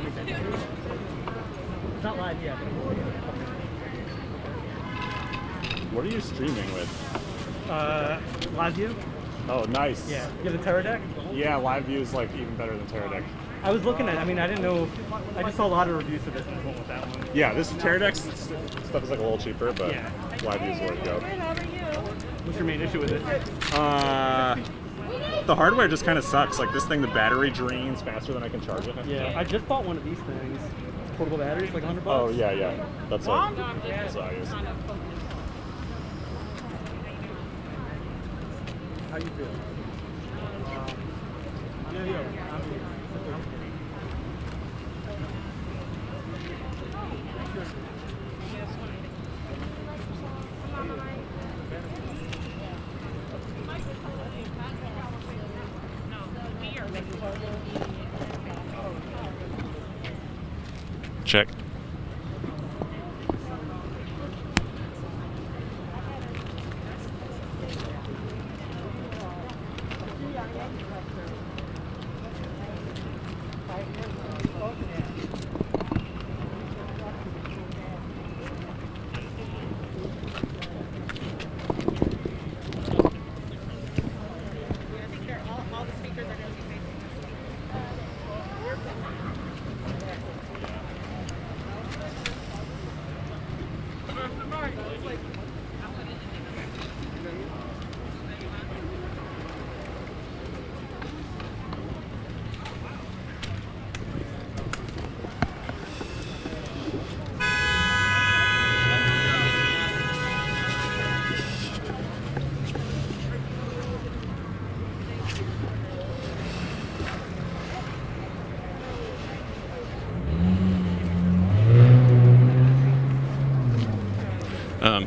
It's not live yet. What are you streaming with? Live view? Oh, nice. Yeah. You have the Terra deck? Yeah, live view is like even better than Terra deck. I was looking at it. I mean, I didn't know. I just saw a lot of reviews for this and went with that one. Yeah, this Terra deck stuff is like a little cheaper, but Yeah. live view is the way to go. What's your main issue with it? The hardware just kind of sucks. Like this thing, the battery drains faster than I can charge it. Yeah, I just bought one of these things. Portable batteries, like $100. Oh yeah, yeah. That's what I use. How you feel? Check.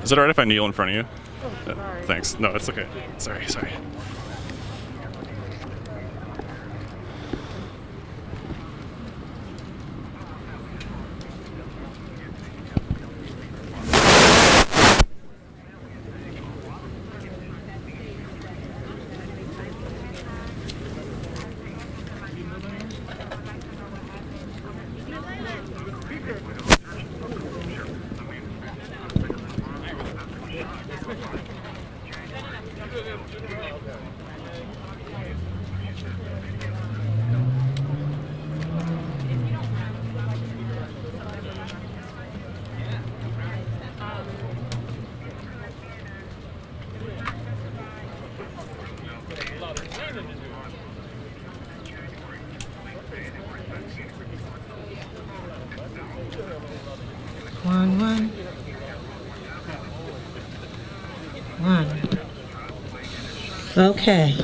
Is it alright if I kneel in front of you? Oh, sorry. Thanks. No, it's okay. Sorry. One. Okay.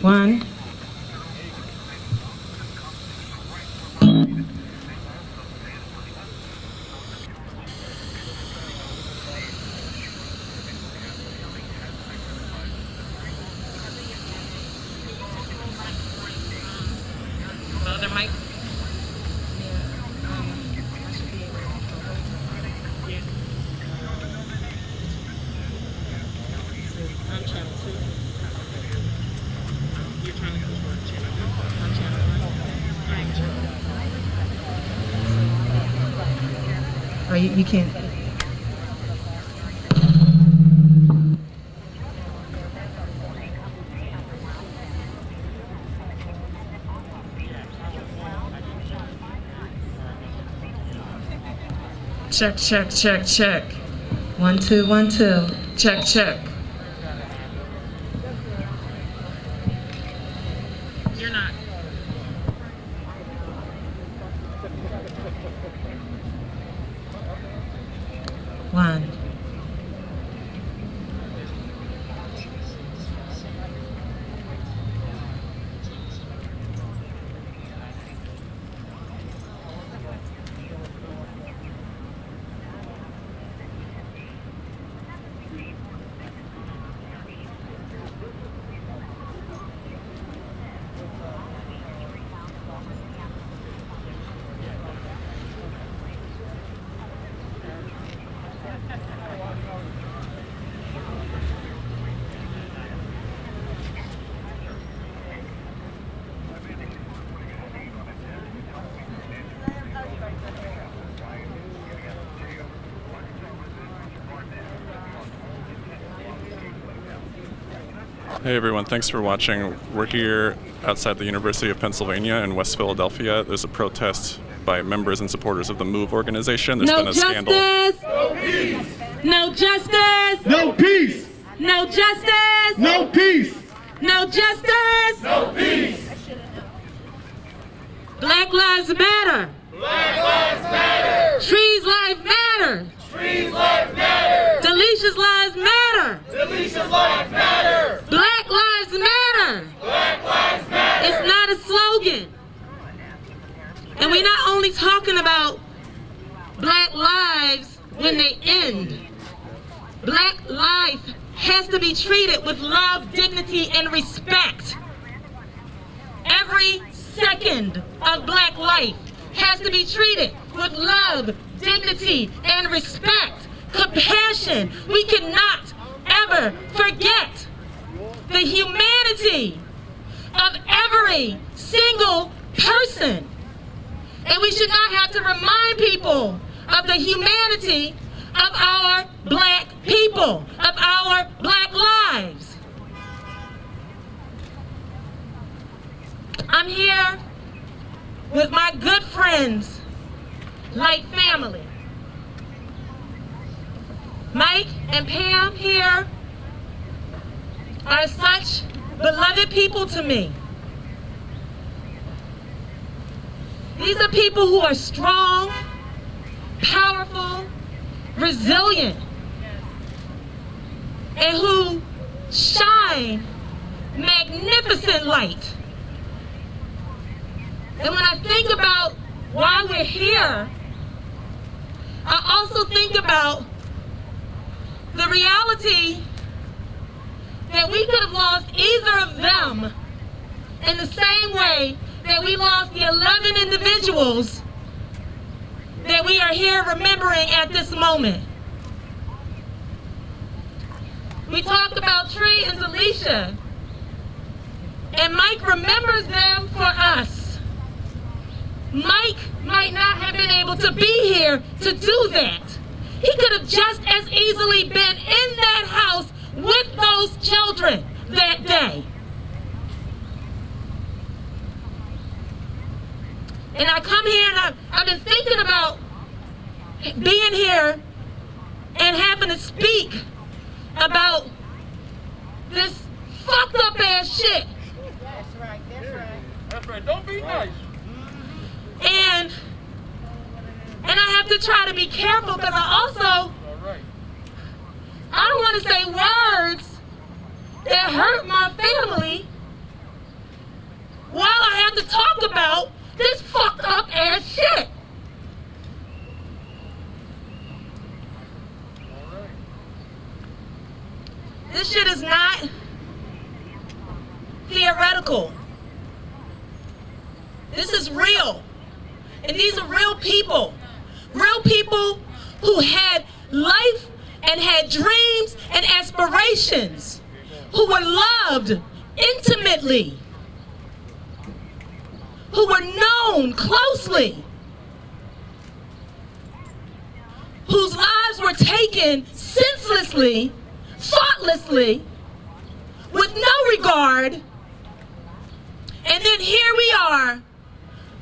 One. There might. On channel 2. You're trying to convert channel 1 on channel 1. Oh, you can't. Check. 1 2 1 2. Check. You're not. One. Hey everyone, thanks for watching. We're here outside the University of Pennsylvania in West Philadelphia. There's a protest by members and supporters of the MOVE organization. There's been a scandal. No peace! No justice! No peace! No justice! No peace! No justice! No peace! Black lives matter! Black lives matter! Trees lives matter! Trees lives matter! Delicious lives matter! Delicious lives matter! Black lives matter! Black lives matter! It's not a slogan. And we're not only talking about black lives when they end. Black life has to be treated with love, dignity, and respect. Every second of black life has to be treated with love, dignity, and respect. Compassion. We cannot ever forget the humanity of every single person. And we should not have to remind people of the humanity of our black people, of our black lives. I'm here with my good friends, like family. Mike and Pam here are such beloved people to me. These are people who are strong, powerful, resilient, and who shine magnificent light. And when I think about why we're here, I also think about the reality that we could have lost either of them in the same way that we lost the 11 individuals that we are here remembering at this moment. We talked about Tree and Delisha, and Mike remembers them for us. Mike might not have been able to be here to do that. He could have just as easily been in that house with those children that day. And I come here and I've been thinking about being here and having to speak about this fucked up ass shit. That's right, that's right. That's right, don't be nice. And I have to try to be careful because I don't want to say words that hurt my family while I have to talk about this fucked up ass shit. This shit is not theoretical. This is real. And these are real people who had life and had dreams and aspirations, who were loved intimately, who were known closely, whose lives were taken senselessly, thoughtlessly, with no regard. And then here we are,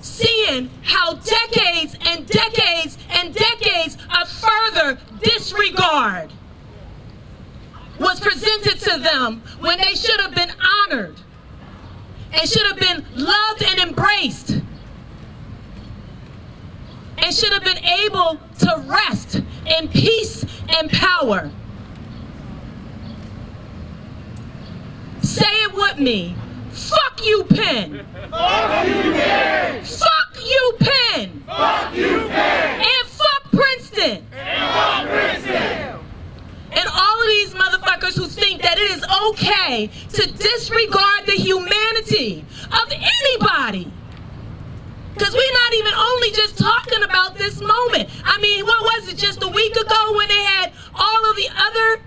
seeing how decades and decades and decades of further disregard was presented to them when they should have been honored and should have been loved and embraced and should have been able to rest in peace and power. Say it with me. Fuck UPenn. Fuck you, Penn! Fuck UPenn. Fuck you, Penn! And fuck Princeton. And fuck Princeton! And all of these motherfuckers who think that it is okay to disregard the humanity of anybody. Because we're not even only just talking about this moment. I mean, what was it, just a week ago when they had all of the other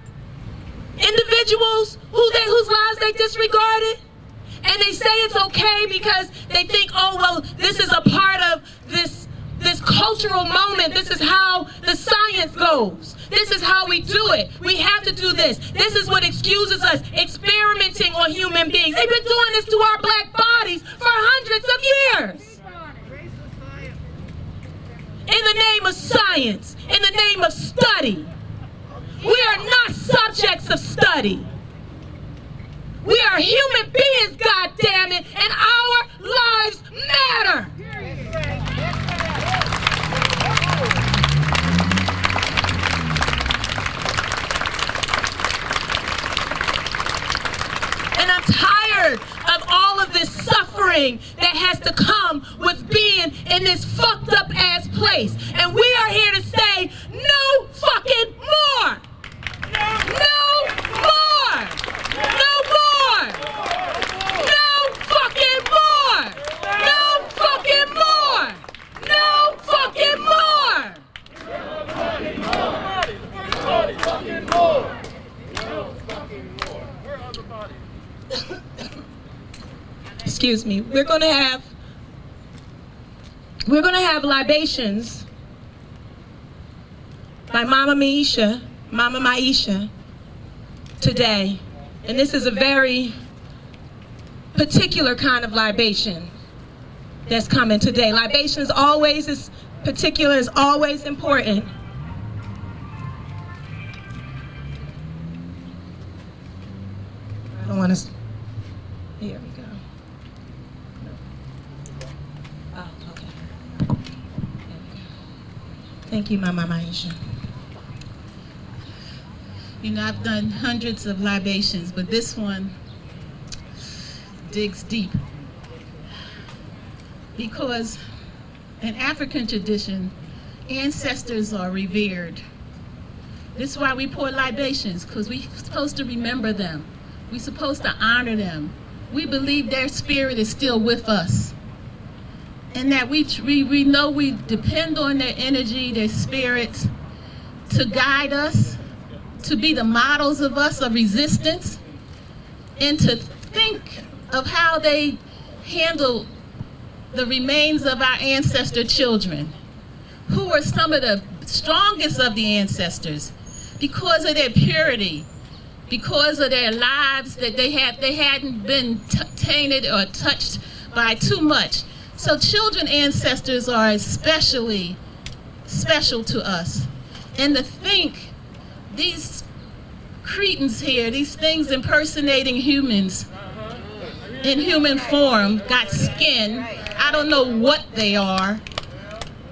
individuals whose lives they disregarded? And they say it's okay because they think, oh, well, this is a part of this cultural moment. This is how the science science goes. This is how we do it. We have to do this. This is what excuses us experimenting on human beings. They've been doing this to our black bodies for hundreds of years. In the name of science, in the name of study. We are not subjects of study. We are human beings, goddammit, and our lives matter. And I'm tired of all of this suffering that has to come with being in this fucked up ass place. And we are here to say, no fucking more. No more. No more. No fucking more. No fucking more. No fucking more. Excuse me. We're gonna have libations by Mama Maisha today. And this is a very particular kind of libation that's coming today. Libation is always is particular, is always important. I don't want to. Here we go. Oh, okay. There we go. Thank you, Mama Maisha. You know, I've done hundreds of libations, but this one digs deep. Because in African tradition, ancestors are revered. This is why we pour libations, because we're supposed to remember them. We're supposed to honor them. We believe their spirit is still with us. And that we know we depend on their energy, their spirits, to guide us, to be the models of us of resistance, and to think of how they handle the remains of our ancestor children, who were some of the strongest of the ancestors because of their purity, because of their lives that they hadn't been tainted or touched by too much. So children ancestors are especially special to us. And to think these cretins here, these things impersonating humans in human form, got skin. I don't know what they are,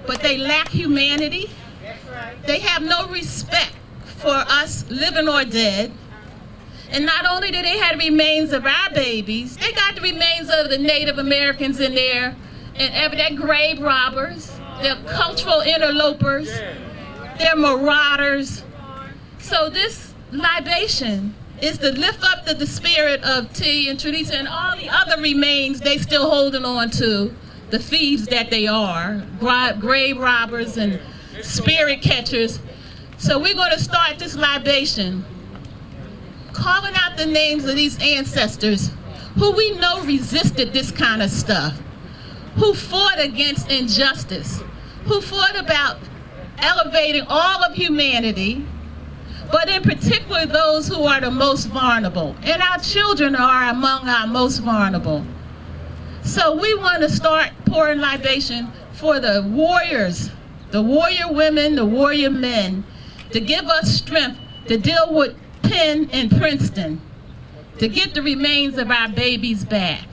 but they lack humanity. They have no respect for us, living or dead. And not only do they have the remains of our babies, they got the remains of the Native Americans in there, and they're grave robbers, they're cultural interlopers, they're marauders. So this libation is to lift up the spirit of T and Tradita and all the other remains they still holding on to, the thieves that they are, grave robbers and spirit catchers. So we're going to start this libation calling out the names of these ancestors who we know resisted this kind of stuff, who fought against injustice, who fought about elevating all of humanity, but in particular those who are the most vulnerable. And our children are among our most vulnerable. So we want to start pouring libation for the warriors, the warrior women, the warrior men, to give us strength to deal with Penn and Princeton, to get the remains of our babies back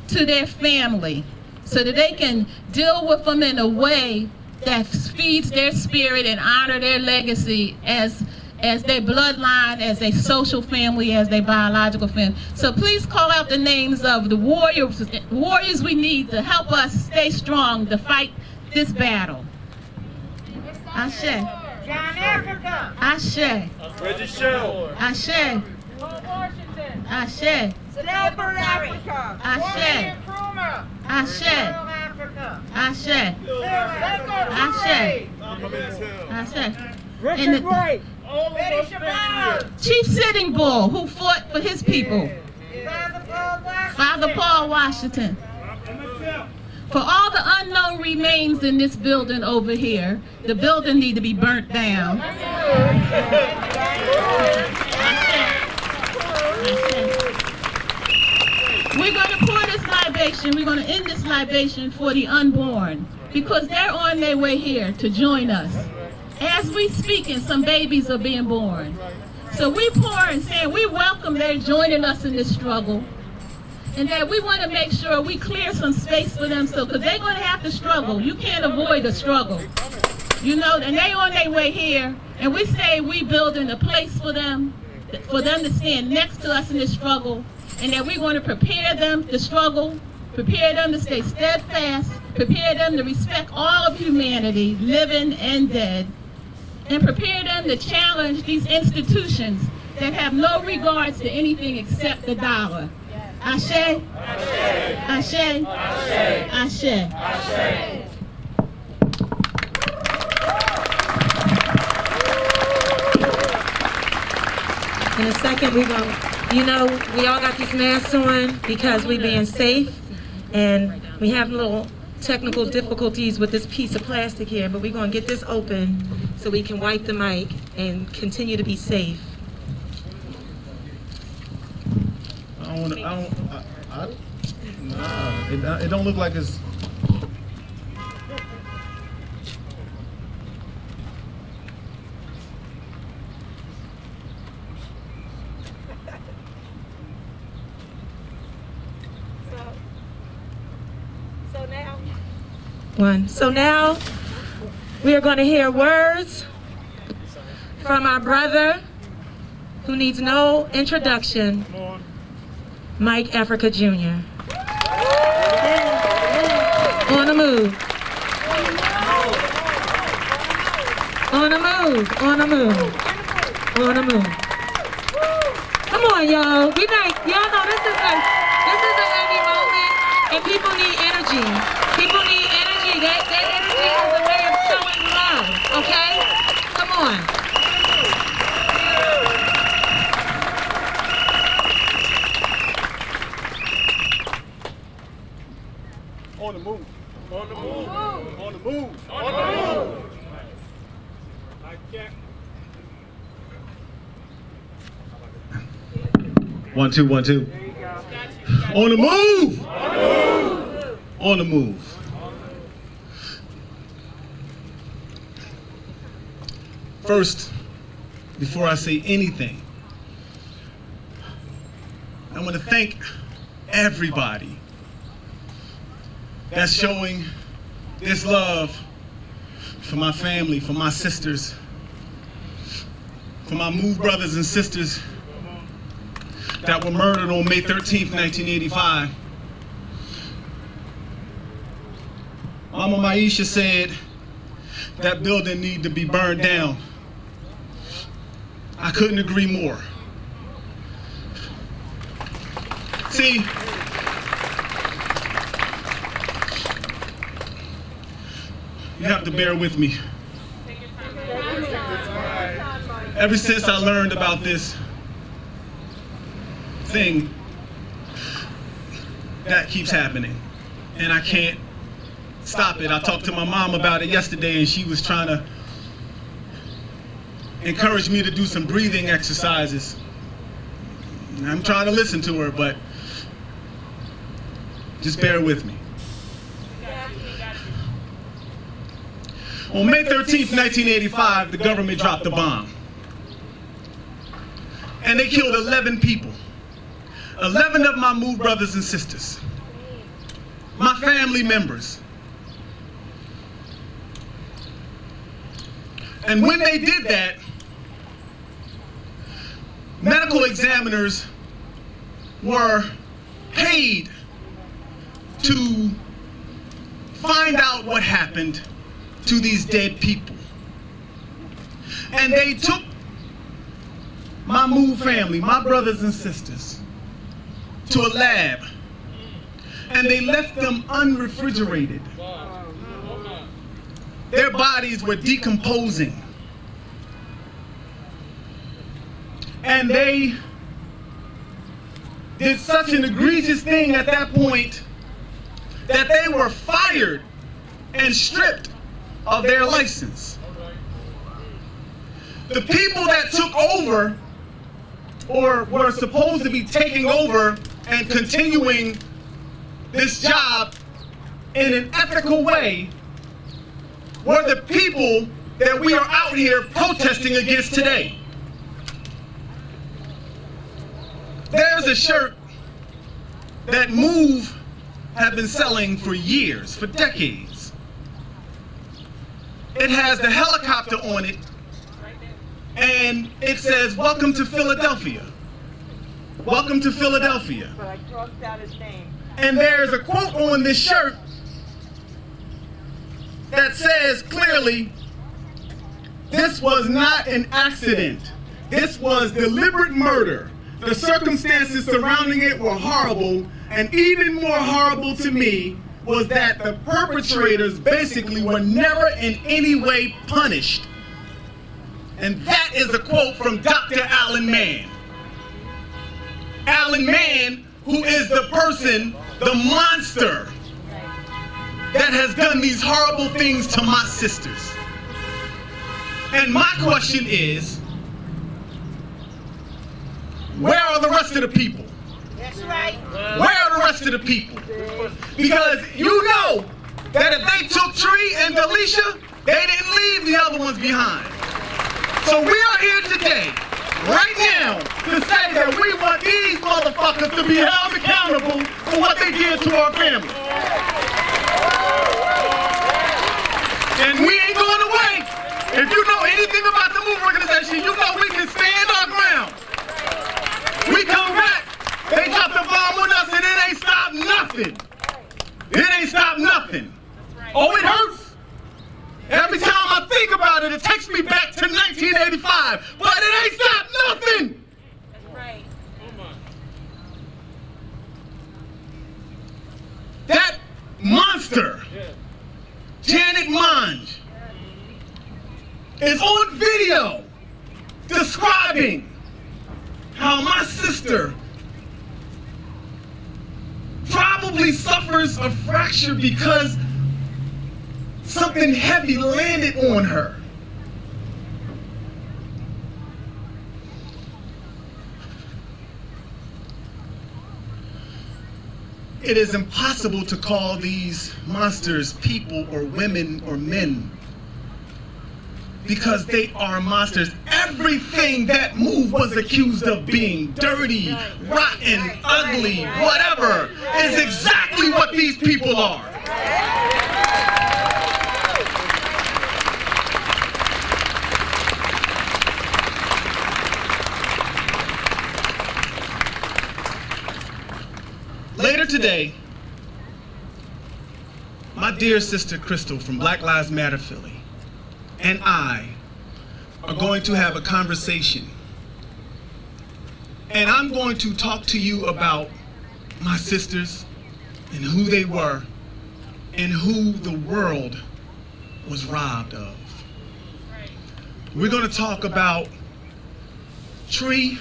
to their family so that they can deal with them in a way that feeds their spirit and honor their legacy as their bloodline, as a social family, as their biological family. So please call out the names of the warriors we need to help us stay strong to fight this battle. Ashe. John Africa. Ashe. Reggie Shell. Ashe. Washington. Ashe. Silver Africa. Ashe. Nkrumah. Ashe. Africa. Ashe. Ashe. Ashe. Richard Wright. Betty Shabazz. Chief Sitting Bull, who fought for his people. Father Paul Washington. Father Paul Washington. For all the unknown remains in this building over here, the building need to be burnt down. We're going to pour this libation, we're going to end this libation for the unborn, because they're on their way here to join us. As we speaking, some babies are being born. So we pour and saying we welcome they're joining us in this struggle. And that we want to make sure we clear some space for them, so because they're going to have to struggle. You can't avoid the struggle. You know, and they on their way here, and we say we building a place for them to stand next to us in this struggle, and that we're going to prepare them to struggle, prepare them to stay steadfast, prepare them to respect all of humanity, living and dead, and prepare them to challenge these institutions that have no regards to anything except the dollar. Ashe? Ashe? Ashe? Ashe? Ashe? In a second, we're going to, you know, we all got these masks on because we're being safe, and we have little technical difficulties with this piece of plastic here, but we're going to get this open so we can wipe the mic and continue to be safe. It don't look like it's. So now we are going to hear words from our brother who needs no introduction, Mike Africa Jr. On the move. On the move. On the move. On the move. Come on, y'all. We like, y'all know this is a heavy moment, and people need energy. People need energy. That energy is a way of showing love. Okay? Come on. On the move. On the move. On the move. On the move. I can't. 1 2 1 2. On the move. On the move. First, before I say anything, I want to thank everybody that's showing this love for my family, for my sisters, for my Move brothers and sisters that were murdered on May 13th, 1985. Mama Maisha said that building needed to be burned down. I couldn't agree more. See, you have to bear with me. Ever since I learned about this thing, that keeps happening, and I can't stop it. I talked to my mom about it yesterday, and she was trying to encourage me to do some breathing exercises. And I'm trying to listen to her, but just bear with me. On May 13th, 1985, the government dropped a bomb. And they killed 11 people. 11 of my Move brothers and sisters. My family members. And when they did that, medical examiners were paid to find out what happened to these dead people. And they took my Move family, my brothers and sisters, to a lab, and they left them unrefrigerated. Their bodies were decomposing. And they did such an egregious thing at that point that they were fired and stripped of their license. The people that took over or were supposed to be taking over and continuing this job in an ethical way were the people that we are out here protesting against today. There's a shirt that Move have been selling for years, for decades. It has the helicopter on it, and it says, "Welcome to Philadelphia. Welcome to Philadelphia." But I crossed out his name. And there's a quote on this shirt that says clearly, "This was not an accident. This was deliberate murder. The circumstances surrounding it were horrible, and even more horrible to me was that the perpetrators basically were never in any way punished." And that is a quote from Dr. Alan Mann. Alan Mann, who is the person, the monster, that has done these horrible things to my sisters. And my question is, where are the rest of the people? That's right. Where are the rest of the people? Because you know that if they took Tree and Delisha, they didn't leave the other ones behind. So we are here today, right now, to say that we want these motherfuckers to be held accountable for what they did to our family. And we ain't going away. If you know anything about the Move organization, you know we can stand our ground. We come back, they dropped the bomb on us, and it ain't stopped nothing. It ain't stopped nothing. Oh, it hurts. Every time I think about it, it takes me back to 1985, but it ain't stopped nothing. That's right. That monster, Janet Monge, is on video describing how my sister probably suffers a fracture because something heavy landed on her. It is impossible to call these monsters people or women or men because they are monsters. Everything that Move was accused of being dirty, rotten, ugly, whatever, is exactly what these people are. Later today, my dear sister Crystal from Black Lives Matter Philly and I are going to have a conversation. And I'm going to talk to you about my sisters and who they were and who the world was robbed of. We're going to talk about Tree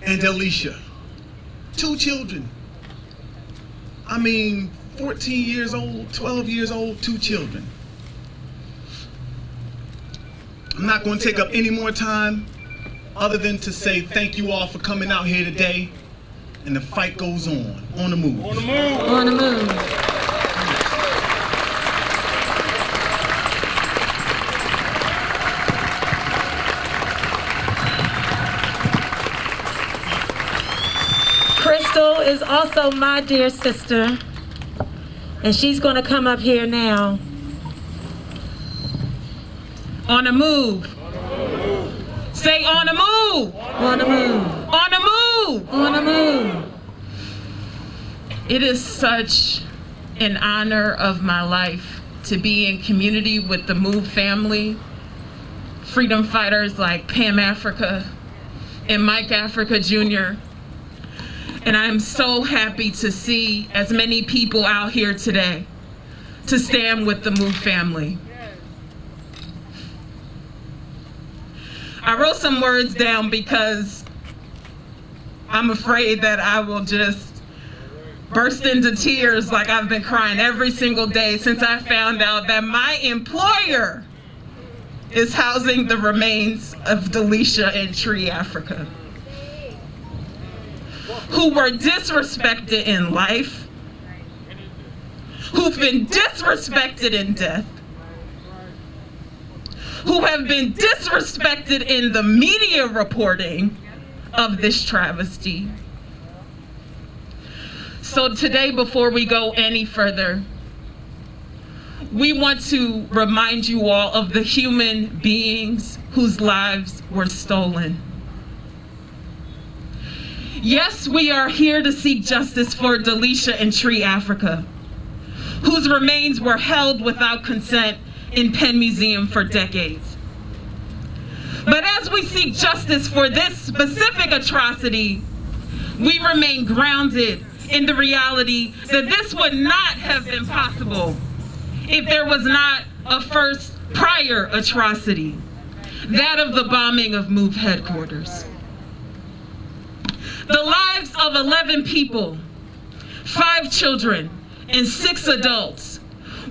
and Delisha, 2 children. I mean, 14 years old, 12 years old, 2 children. I'm not going to take up any more time other than to say thank you all for coming out here today. And the fight goes on the move. On the move. On the move. Crystal is also my dear sister, and she's going to come up here now. On the move. Say on the move. On the move. On the move. On the move. It is such an honor of my life to be in community with the Move family, freedom fighters like Pam Africa and Mike Africa Jr. And I am so happy to see as many people out here today to stand with the Move family. I wrote some words down because I'm afraid that I will just burst into tears like I've been crying every single day since I found out that my employer is housing the remains of Delisha and Tree Africa, who were disrespected in life, who've been disrespected in death, who have been disrespected in the media reporting of this travesty. So today, before we go any further, we want to remind you all of the human beings whose lives were stolen. Yes, we are here to seek justice for Delisha and Tree Africa, whose remains were held without consent in Penn Museum for decades. But as we seek justice for this specific atrocity, we remain grounded in the reality that this would not have been possible if there was not a first prior atrocity, that of the bombing of MOVE headquarters. The lives of 11 people, 5 children, and 6 adults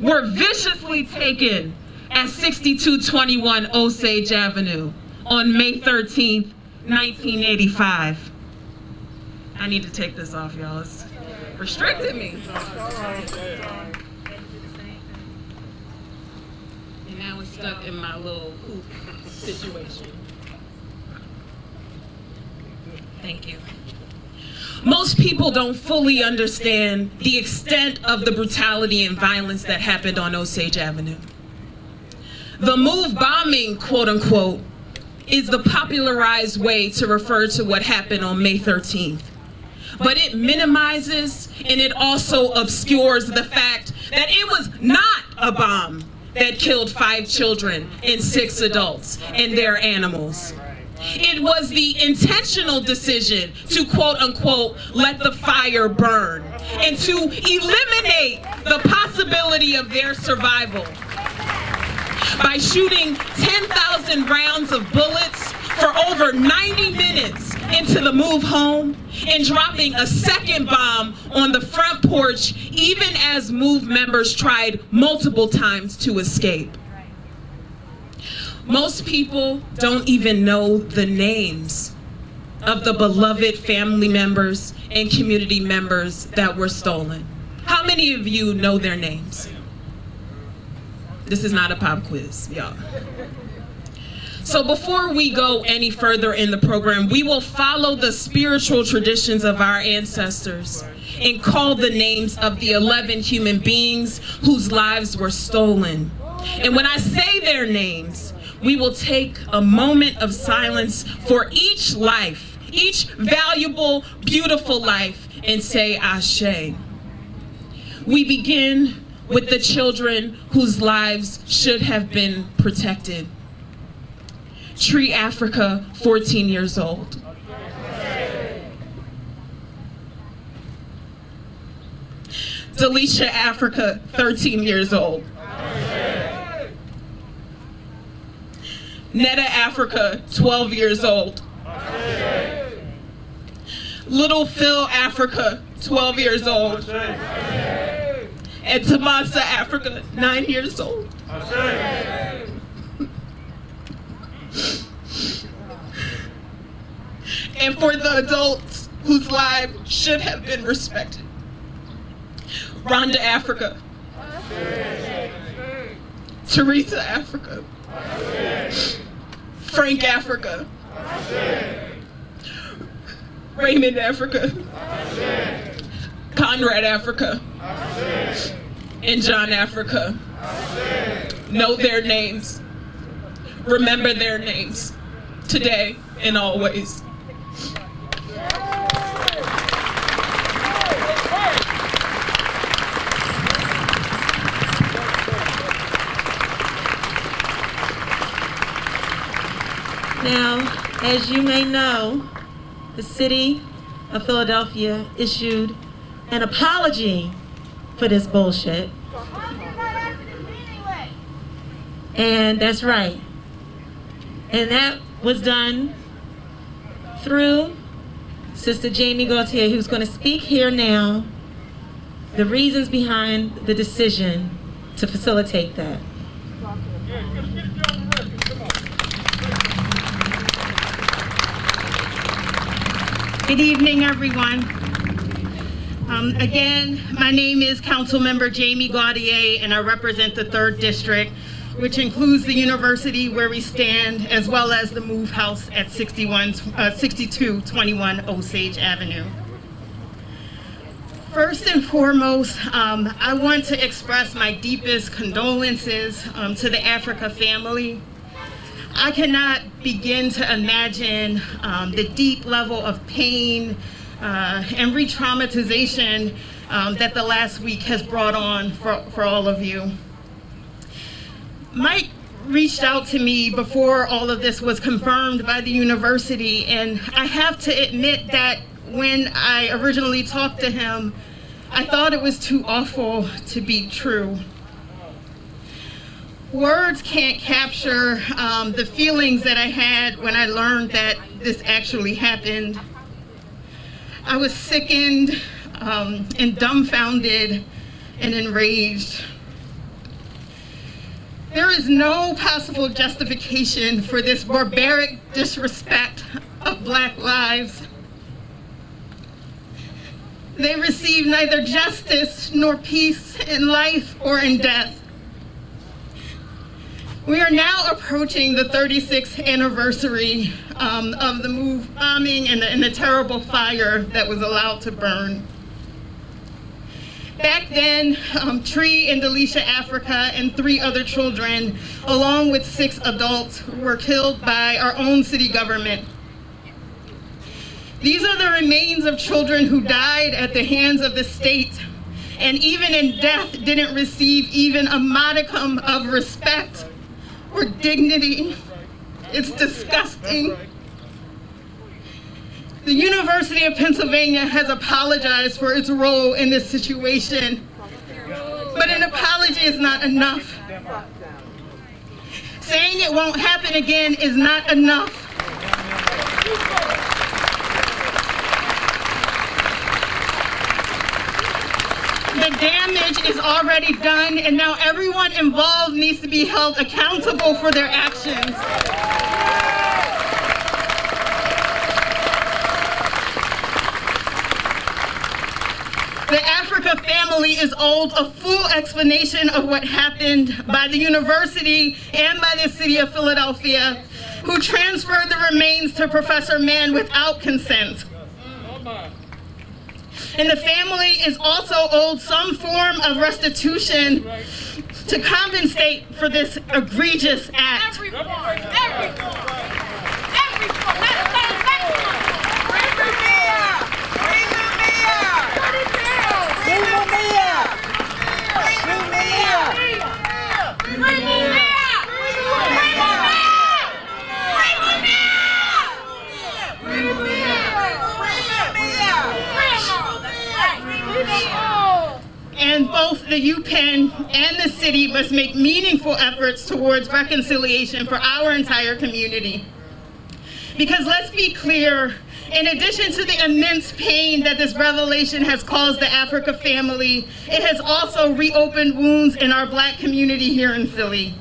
were viciously taken at 6221 Osage Avenue on May 13th, 1985. I need to take this off, y'all. It's restricted me. And now it's stuck in my little hoop situation. Thank you. Most people don't fully understand the extent of the brutality and violence that happened on Osage Avenue. The MOVE bombing, quote unquote, is the popularized way to refer to what happened on May 13th. But it minimizes and it also obscures the fact that it was not a bomb that killed 5 children and 6 adults and their animals. It was the intentional decision to, quote unquote, let the fire burn and to eliminate the possibility of their survival by shooting 10,000 rounds of bullets for over 90 minutes into the MOVE home and dropping a second bomb on the front porch, even as MOVE members tried multiple times to escape. Most people don't even know the names of the beloved family members and community members that were stolen. How many of you know their names? This is not a pop quiz, y'all. So before we go any further in the program, we will follow the spiritual traditions of our ancestors and call the names of the 11 human beings whose lives were stolen. And when I say their names, we will take a moment of silence for each life, each valuable, beautiful life, and say Ashe. We begin with the children whose lives should have been protected. Tree Africa, 14 years old. Delisha Africa, 13 years old. Netta Africa, 12 years old. Little Phil Africa, 12 years old. And Tamasa Africa, 9 years old. And for the adults whose lives should have been respected. Rhonda Africa. Teresa Africa. Frank Africa. Raymond Africa. Conrad Africa. And John Africa. Know their names. Remember their names. Today and always. Now, as you may know, the city of Philadelphia issued an apology for this bullshit. And that's right. And that was done through Sister Jamie Gauthier, who's going to speak here now the reasons behind the decision to facilitate that. Good evening, everyone. Again, my name is Councilmember Jamie Gaudier, and I represent the 3rd District, which includes the university where we stand, as well as the Move House at 6221 Osage Avenue. First and foremost, I want to express my deepest condolences to the Africa family. I cannot begin to imagine the deep level of pain and re-traumatization that the last week has brought on for all of you. Mike reached out to me before all of this was confirmed by the university, and I have to admit that when I originally talked to him, I thought it was too awful to be true. Words can't capture the feelings that I had when I learned that this actually happened. I was sickened and dumbfounded and enraged. There is no possible justification for this barbaric disrespect of Black lives. They receive neither justice nor peace in life or in death. We are now approaching the 36th anniversary of the Move bombing and the terrible fire that was allowed to burn. Back then, Tree and Delisha Africa and 3 other children, along with 6 adults, were killed by our own city government. These are the remains of children who died at the hands of the state, and even in death didn't receive even a modicum of respect or dignity. It's disgusting. The University of Pennsylvania has apologized for its role in this situation, but an apology is not enough. Saying it won't happen again is not enough. The damage is already done, and now everyone involved needs to be held accountable for their actions. The Africa family is owed a full explanation of what happened by the university and by the city of Philadelphia, who transferred the remains to Professor Mann without consent. And the family is also owed some form of restitution to compensate for this egregious act. And both the UPenn and the city must make meaningful efforts towards reconciliation for our entire community. Because let's be clear, in addition to the immense pain that this revelation has caused the Africa family, it has also reopened wounds in our Black community here in Philly.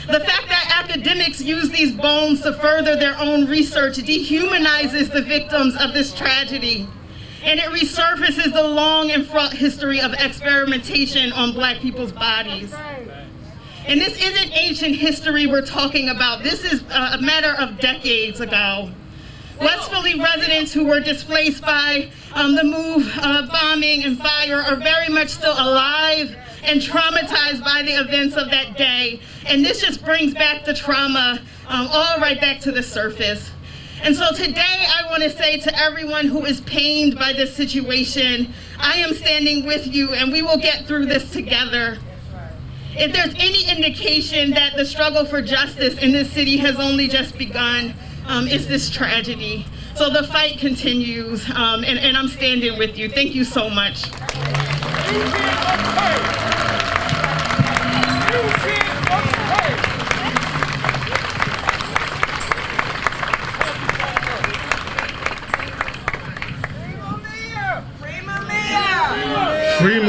The fact that academics use these bones to further their own research dehumanizes the victims of this tragedy, and it resurfaces the long and fraught history of experimentation on Black people's bodies. And this isn't ancient history we're talking about. This is a matter of decades ago. West Philly residents who were displaced by the Move bombing and fire are very much still alive and traumatized by the events of that day. And this just brings back the trauma all right back to the surface. And so today I want to say to everyone who is pained by this situation, I am standing with you and we will get through this together. If there's any indication that the struggle for justice in this city has only just begun, it's this tragedy. So the fight continues, and I'm standing with you. Thank you so much. Free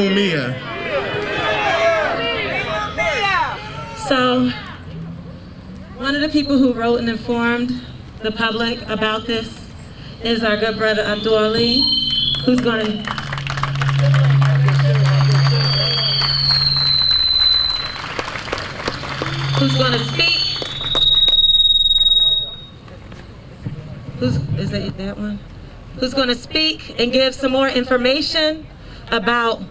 people who wrote and informed the public about this is our good brother Abdul Ali, who's going to speak. Is that one? Who's going to speak and give some more information about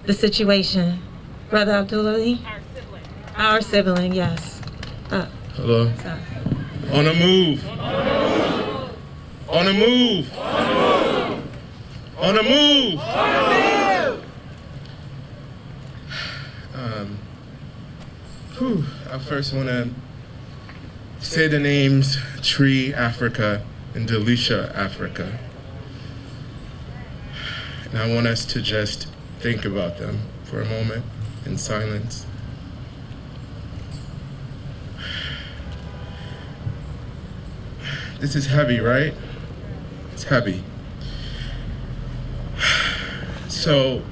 the situation. Brother Abdul Ali? Our sibling, yes. Hello. Sorry. On the move. On the move. On the move. I first want to say the names Tree Africa and Delisha Africa. And I want us to just think about them for a moment in silence. This is heavy, right? It's heavy. So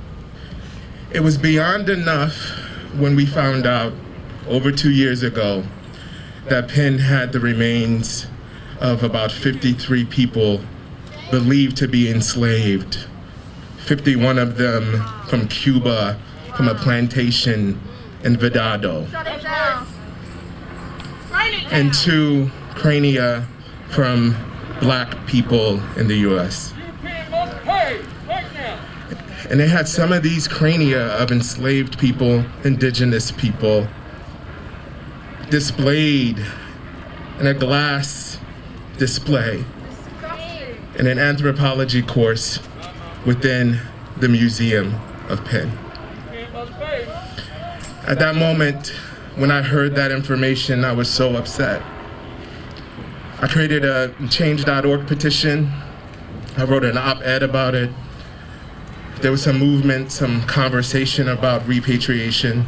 it was beyond enough when we found out over 2 years ago that Penn had the remains of about 53 people believed to be enslaved. 51 of them from Cuba, from a plantation in Vedado. And 2 crania from black people in the US. And they had some of these crania of enslaved people, indigenous people, displayed in a glass display in an anthropology course within the Museum of Penn. At that moment, when I heard that information, I was so upset. I created a change.org petition. I wrote an op-ed about it. There was some movement, some conversation about repatriation.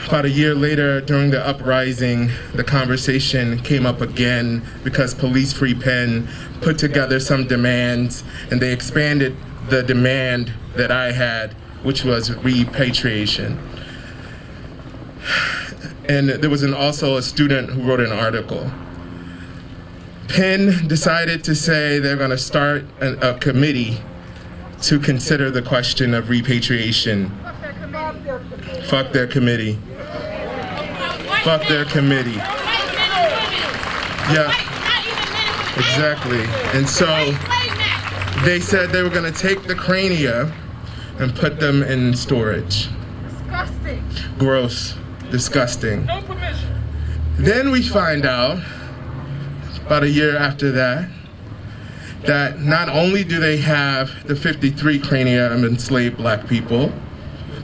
About a year later, during the uprising, the conversation came up again because Police Free Penn put together some demands, and they expanded the demand that I had, which was repatriation. And there was also a student who wrote an article. Penn decided to say they're going to start a committee to consider the question of repatriation. Fuck their committee. Fuck their committee. Yeah, exactly. And so they said they were going to take the crania and put them in storage. Disgusting. Gross. Disgusting. No permission. Then we find out, about a year after that, that not only do they have the 53 crania of enslaved black people,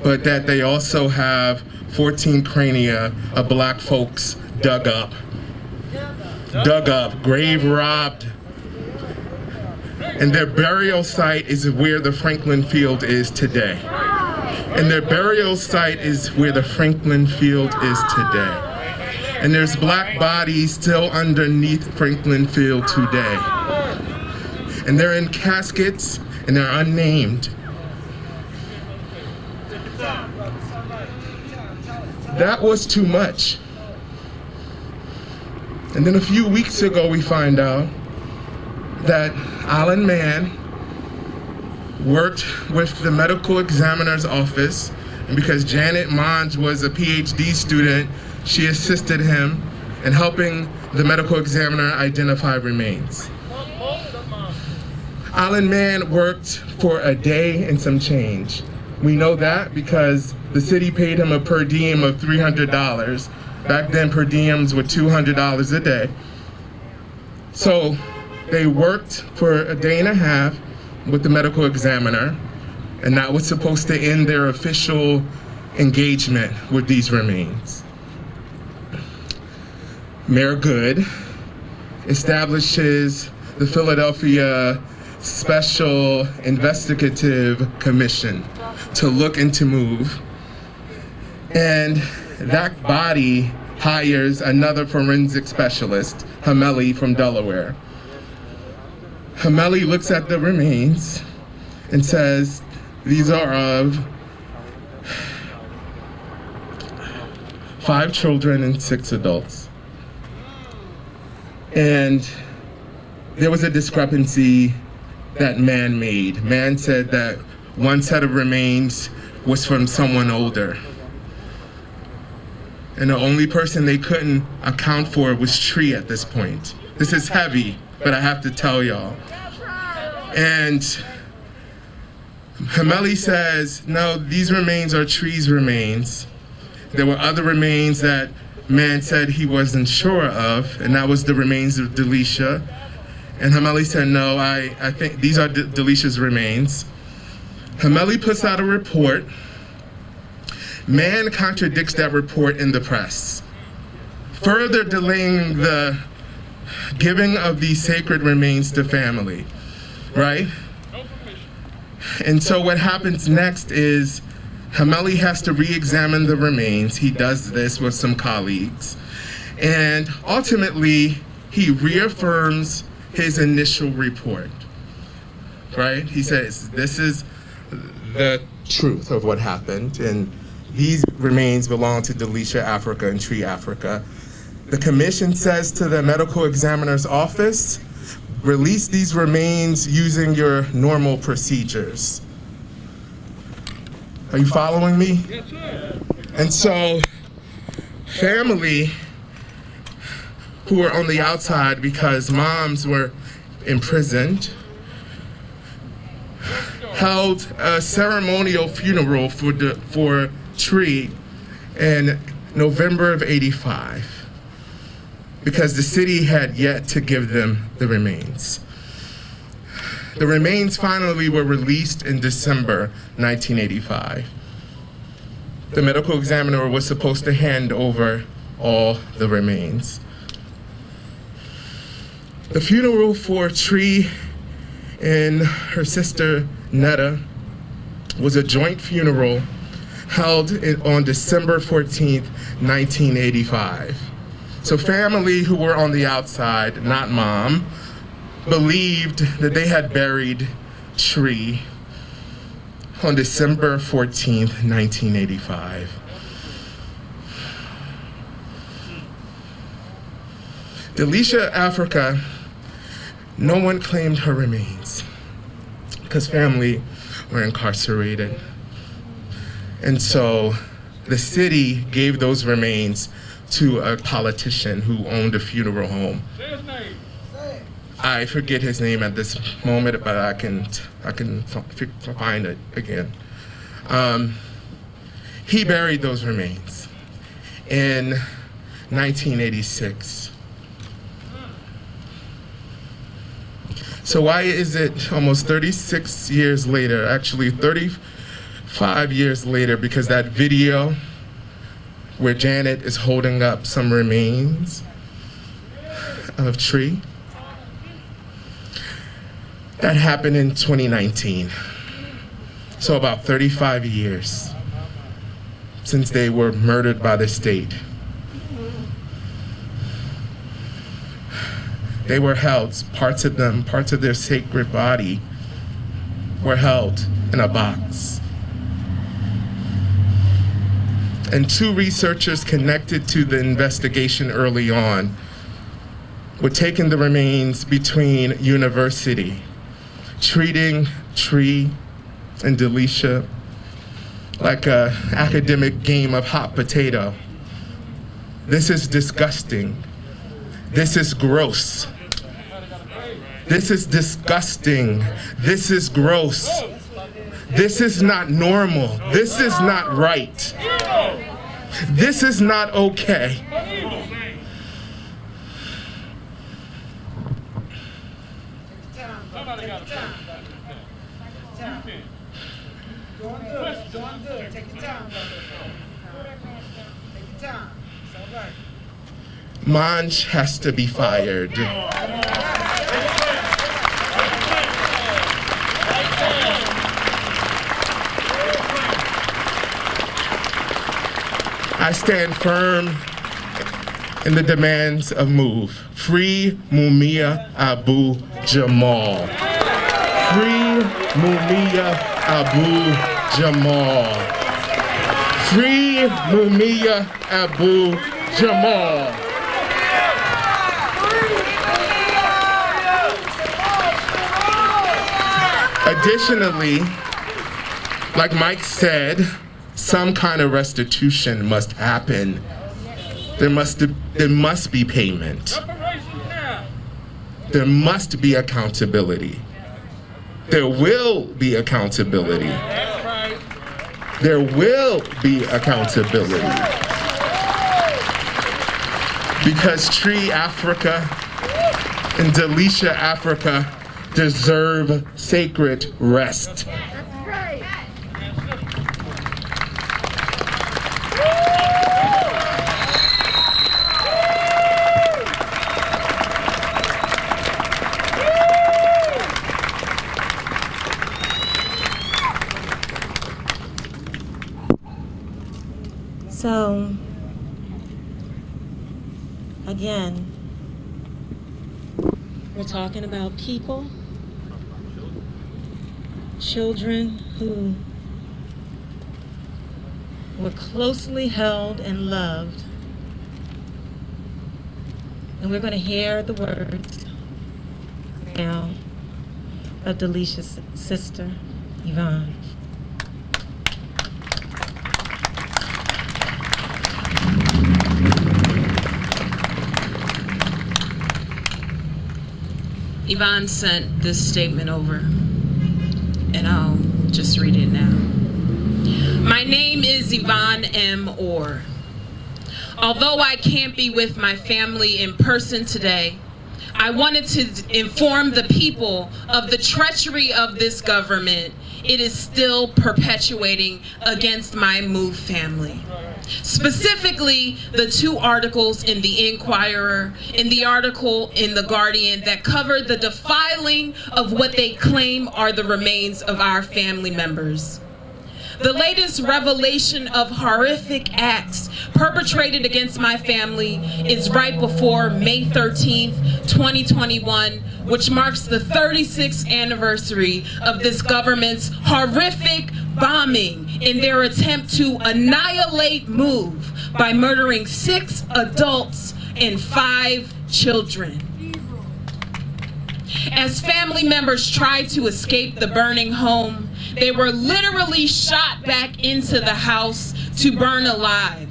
but that they also have 14 crania of black folks dug up, grave robbed. And their burial site is where the Franklin Field is today. And their burial site is where the Franklin Field is today. And there's black bodies still underneath Franklin Field today. And they're in caskets and they're unnamed. That was too much. And then a few weeks ago we find out that Alan Mann worked with the medical examiner's office, and because Janet Monge was a PhD student, she assisted him in helping the medical examiner identify remains. Alan Mann worked for a day and some change. We know that because the city paid him a per diem of $300. Back then, per diems were $200 a day. So they worked for a day and a half with the medical examiner, and that was supposed to end their official engagement with these remains. Mayor Good establishes the Philadelphia Special Investigative Commission to look into MOVE, and that body hires another forensic specialist, Hameli from Delaware. Hameli looks at the remains and says, these are of 5 children and 6 adults. And there was a discrepancy that man made. Man said that one set of remains was from someone older. And the only person they couldn't account for was Tree at this point. This is heavy, but I have to tell y'all. And Hameli says, no, these remains are Tree's remains. There were other remains that man said he wasn't sure of, and that was the remains of Delisha. And Hameli said, no, I think these are Delisha's remains. Hameli puts out a report. Man contradicts that report in the press, further delaying the giving of these sacred remains to family, right? And so what happens next is Hameli has to re-examine the remains. He does this with some colleagues. And ultimately, he reaffirms his initial report, right? He says, this is the truth of what happened, and these remains belong to Delisha Africa and Tree Africa. The commission says to the medical examiner's office, release these remains using your normal procedures. Are you following me? Yes, sir. And so, family who were on the outside because moms were imprisoned held a ceremonial funeral for Tree in November of '85 because the city had yet to give them the remains. The remains finally were released in December 1985. The medical examiner was supposed to hand over all the remains. The funeral for Tree and her sister Netta was a joint funeral held on December 14th, 1985. So family who were on the outside, not mom, believed that they had buried Tree on December 14th, 1985. Delisha Africa, no one claimed her remains because family were incarcerated. And so the city gave those remains to a politician who owned a funeral home. I forget his name at this moment, but I can find it again. He buried those remains in 1986. So why is it almost 36 years later, actually 35 years later, because that video where Janet is holding up some remains of Tree, that happened in 2019. So about 35 years since they were murdered by the state. They were held, parts of their sacred body were held in a box. And 2 researchers connected to the investigation early on were taking the remains between university, treating Tree and Delisha like an academic game of hot potato. This is disgusting. This is gross. This is disgusting. This is gross. This is not normal. This is not right. This is not okay. Monge has to be fired. I stand firm in the demands of MOVE. Free Mumia Abu Jamal. Free Mumia Abu Jamal. Free Mumia Abu Jamal. Additionally, like Mike said, some kind of restitution must happen. There must be payment. There must be accountability. There will be accountability. There will be accountability. Because Tree Africa and Delisha Africa deserve sacred rest. So, again, we're talking about people, children who were closely held and loved. And we're going to hear the words now of Delisha's sister, Yvonne. Yvonne sent this statement over, and I'll just read it now. My name is Yvonne M. Orr. Although I can't be with my family in person today, I wanted to inform the people of the treachery of this government. It is still perpetuating against my MOVE family. Specifically, the two articles in the Inquirer and the article in the Guardian that cover the defiling of what they claim are the remains of our family members. The latest revelation of horrific acts perpetrated against my family is right before May 13th, 2021, which marks the 36th anniversary of this government's horrific bombing in their attempt to annihilate MOVE by murdering 6 adults and 5 children. As family members tried to escape the burning home, they were literally shot back into the house to burn alive.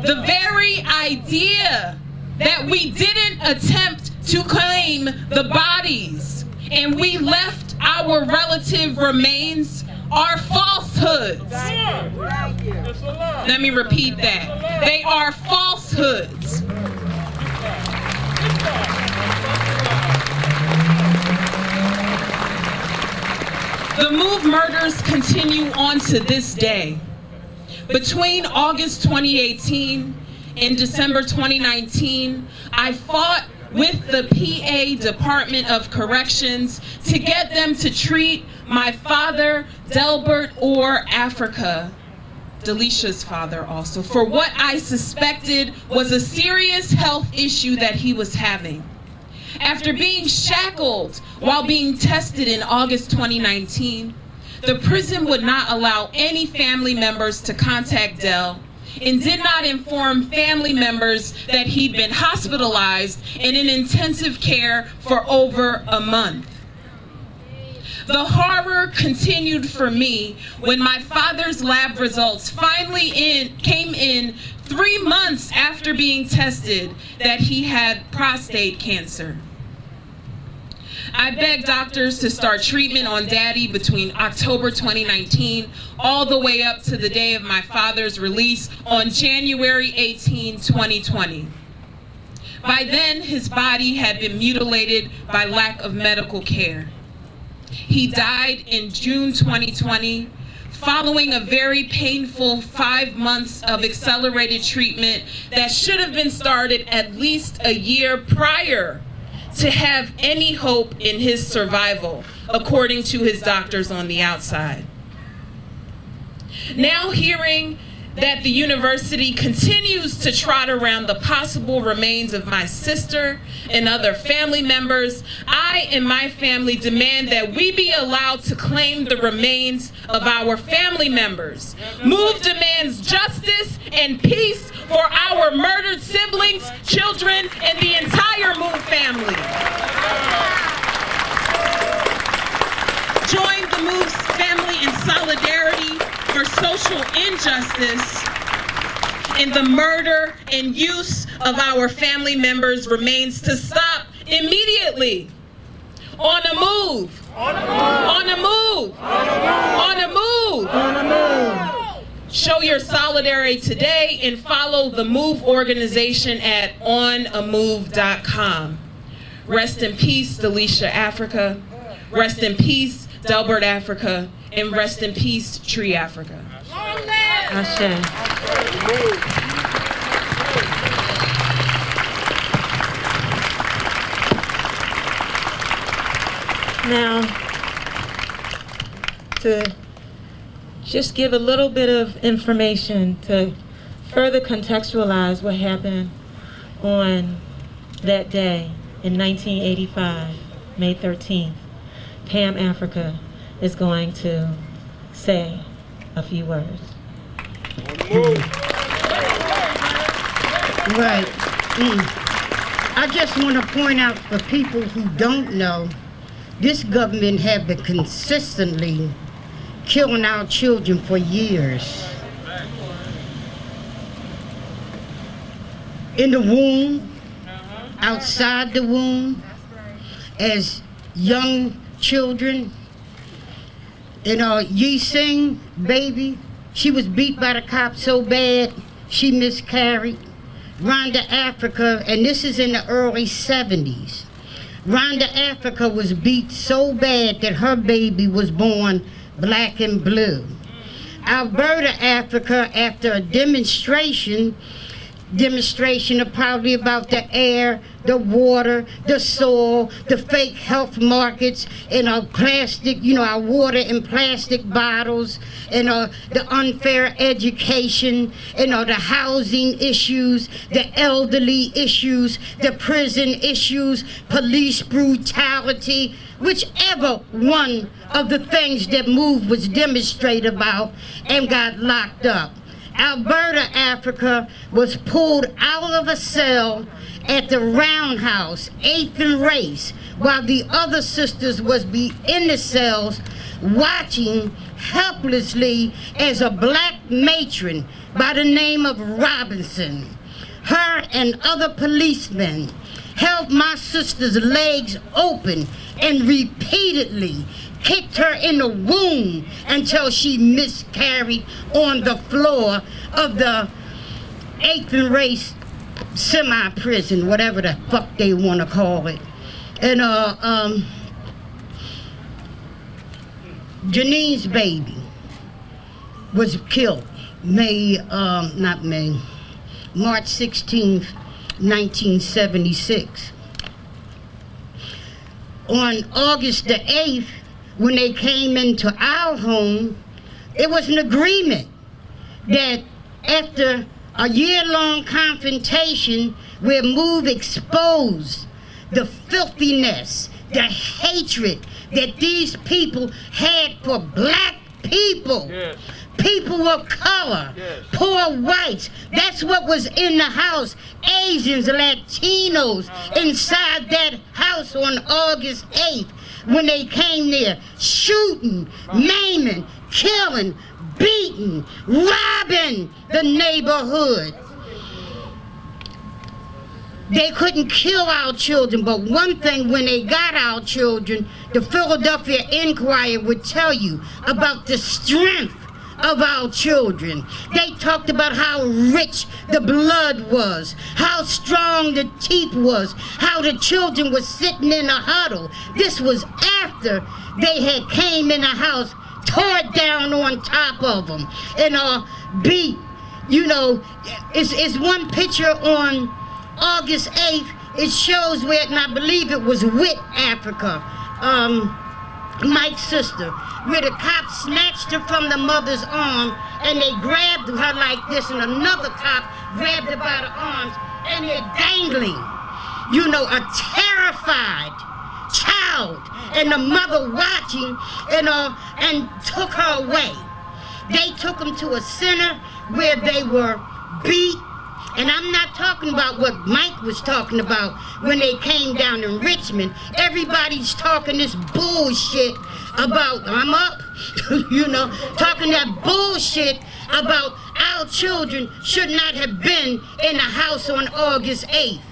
The very idea that we didn't attempt to claim the bodies and we left our relative remains are falsehoods. Let me repeat that. They are falsehoods. The MOVE murders continue on to this day. Between August 2018 and December 2019, I fought with the PA Department of Corrections to get them to treat my father, Delbert Orr Africa, Delisha's father also, for what I suspected was a serious health issue that he was having. After being shackled while being tested in August 2019, the prison would not allow any family members to contact Del and did not inform family members that he'd been hospitalized and in intensive care for over a month. The horror continued for me when my father's lab results finally came in 3 months after being tested that he had prostate cancer. I begged doctors to start treatment on Daddy between October 2019 all the way up to the day of my father's release on January 18, 2020. By then, his body had been mutilated by lack of medical care. He died in June 2020, following a very painful 5 months of accelerated treatment that should have been started at least a year prior to have any hope in his survival, according to his doctors on the outside. Now hearing that the university continues to trot around the possible remains of my sister and other family members, I and my family demand that we be allowed to claim the remains of our family members. MOVE demands justice and peace for our murdered siblings, children, and the entire MOVE family. Join the MOVE family in solidarity for social injustice in the murder and use of our family members' remains to stop immediately. On a move. On a move. On a move. On a move. Show your solidarity today and follow the MOVE organization at onamove.com. Rest in peace, Delisha Africa. Rest in peace, Delbert Africa. And rest in peace, Tree Africa. Ashe. Now, to just give a little bit of information to further contextualize what happened on that day in 1985, May 13th, Pam Africa is going to say a few words. Right. I just want to point out for people who don't know, this government have been consistently killing our children for years. In the womb, outside the womb, as young children. Yi Sing, baby, she was beat by the cops so bad, she miscarried. Rhonda Africa, and this is in the early 70s. Rhonda Africa was beat so bad that her baby was born black and blue. Alberta Africa, after a demonstration of probably about the air, the water, the soil, the fake health markets, and our plastic, our water in plastic bottles, and the unfair education, and the housing issues, the elderly issues, the prison issues, police brutality, whichever one of the things that MOVE was demonstrated about and got locked up. Alberta Africa was pulled out of a cell at the roundhouse, 8th and Race, while the other sisters was in the cells watching helplessly as a black matron by the name of Robinson, her and other policemen held my sister's legs open and repeatedly kicked her in the womb until she miscarried on the floor of the 8th and Race semi-prison, whatever the fuck they want to call it. And Janine's baby was killed March 16th, 1976. On August the 8th, when they came into our home, it was an agreement that after a year-long confrontation where MOVE exposed the filthiness, the hatred that these people had for black people, people of color, poor whites. That's what was in the house. Asians, Latinos, inside that house on August 8th. When they came there, shooting, maiming, killing, beating, robbing the neighborhood. They couldn't kill our children, but one thing, when they got our children, the Philadelphia Inquirer would tell you about the strength of our children. They talked about how rich the blood was, how strong the teeth was, how the children were sitting in a huddle. This was after they had came in the house, tore it down on top of them, and beat. It's one picture on August 8th. It shows where, and I believe it was with Africa. Mike's sister, where the cops snatched her from the mother's arm and they grabbed her like this, and another cop grabbed her by the arms, and they're dangling, a terrified child, and the mother watching, and took her away. They took them to a center where they were beat. And I'm not talking about what Mike was talking about when they came down in Richmond. Everybody's talking this bullshit about, I'm up, talking that bullshit about our children should not have been in the house on August 8th.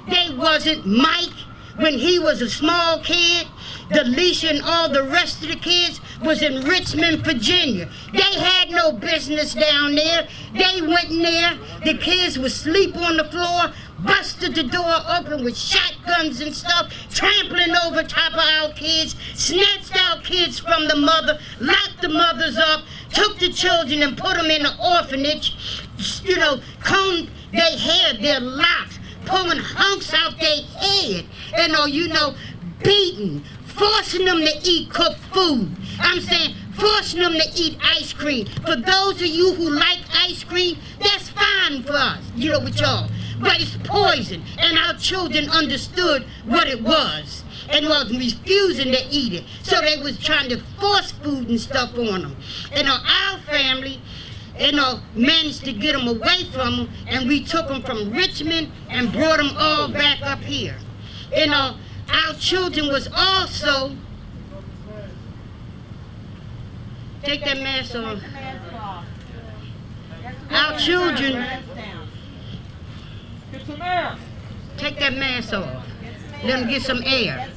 They wasn't. Mike, when he was a small kid, Delisha and all the rest of the kids was in Richmond, Virginia. They had no business down there. They went in there. The kids would sleep on the floor, busted the door open with shotguns and stuff, trampling over top of our kids, snatched our kids from the mother, locked the mothers up, took the children and put them in the orphanage, combed their hair, their locks, pulling hunks out their head, beating, forcing them to eat cooked food. I'm saying forcing them to eat ice cream. For those of you who like ice cream, that's fine for us, with y'all. But it's poison, and our children understood what it was and was refusing to eat it. So they was trying to force food and stuff on them. Our family, managed to get them away from them, and we took them from Richmond and brought them all back up here. Our children was also, take that mask off. Our children, take that mask off. Let them get some air.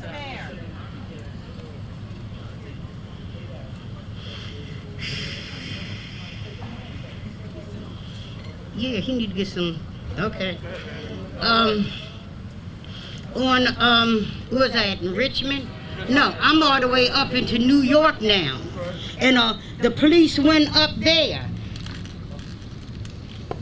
Yeah, he need to get some, okay. Where was I at, in Richmond? No, I'm all the way up into New York now. And the police went up there.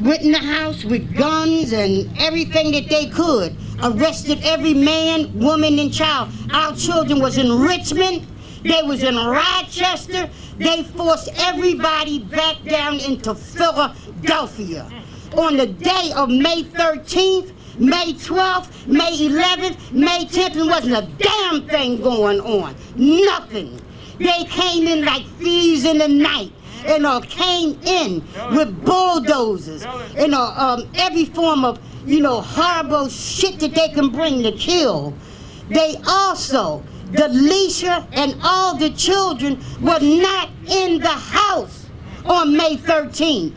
Went in the house with guns and everything that they could. Arrested every man, woman, and child. Our children was in Richmond. They was in Rochester. They forced everybody back down into Philadelphia. On the day of May 13th, May 12th, May 11th, May 10th, there wasn't a damn thing going on. Nothing. They came in like thieves in the night, came in with bulldozers, every form of, horrible shit that they can bring to kill. They also, Delisha and all the children were not in the house on May 13th.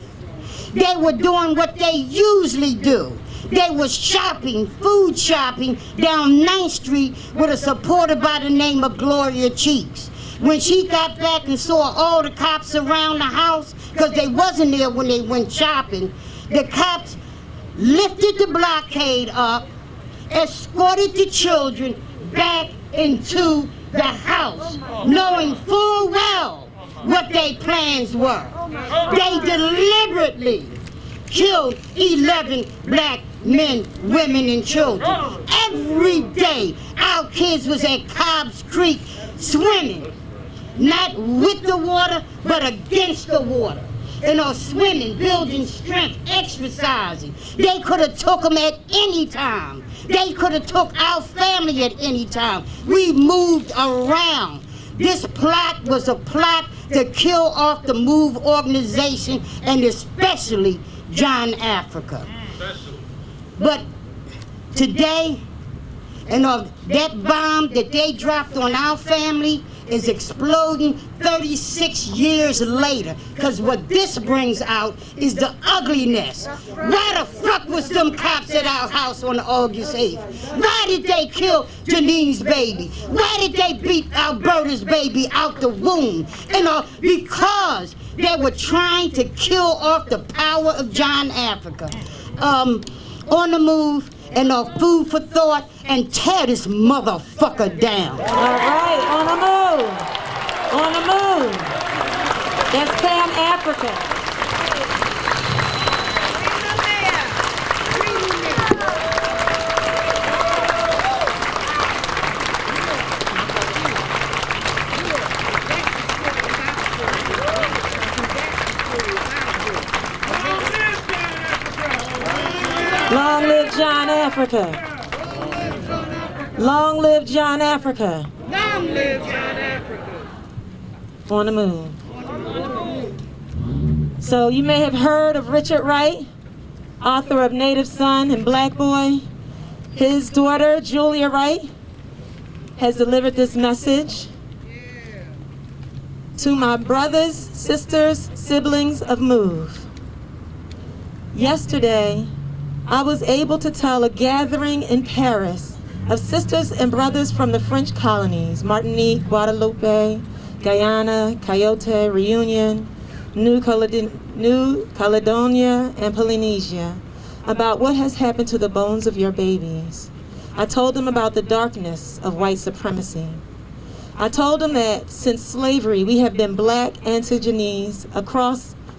They were doing what they usually do. They was shopping, food shopping, down 9th Street with a supporter by the name of Gloria Cheeks. When she got back and saw all the cops around the house, because they wasn't there when they went shopping, the cops lifted the blockade up, escorted the children back into the house, knowing full well what their plans were. They deliberately killed 11 black men, women, and children. Every day, our kids was at Cobb's Creek swimming, not with the water, but against the water. Swimming, building strength, exercising. They could have took them at any time. They could have took our family at any time. We moved around. This plot was a plot to kill off the MOVE organization, and especially John Africa. But today, that bomb that they dropped on our family is exploding 36 years later. Because what this brings out is the ugliness. Why the fuck was them cops at our house on August 8th? Why did they kill Janine's baby? Why did they beat Alberta's baby out the womb? Because they were trying to kill off the power of John Africa. On the move, food for thought, and tear this motherfucker down. All right, on the move. On the move. That's Pan Africa. Africa. Long live John Africa. Long live John Africa. On the moon. So you may have heard of Richard Wright, author of Native Son and Black Boy. His daughter, Julia Wright, has delivered this message to my brothers, sisters, siblings of MOVE. Yesterday, I was able to tell a gathering in Paris of sisters and brothers from the French colonies, Martinique, Guadeloupe, Guyana, Coyote, Reunion, New Caledonia, and Polynesia, about what has happened to the bones of your babies. I told them about the darkness of white supremacy. I told them that since slavery, we have been black Antigenese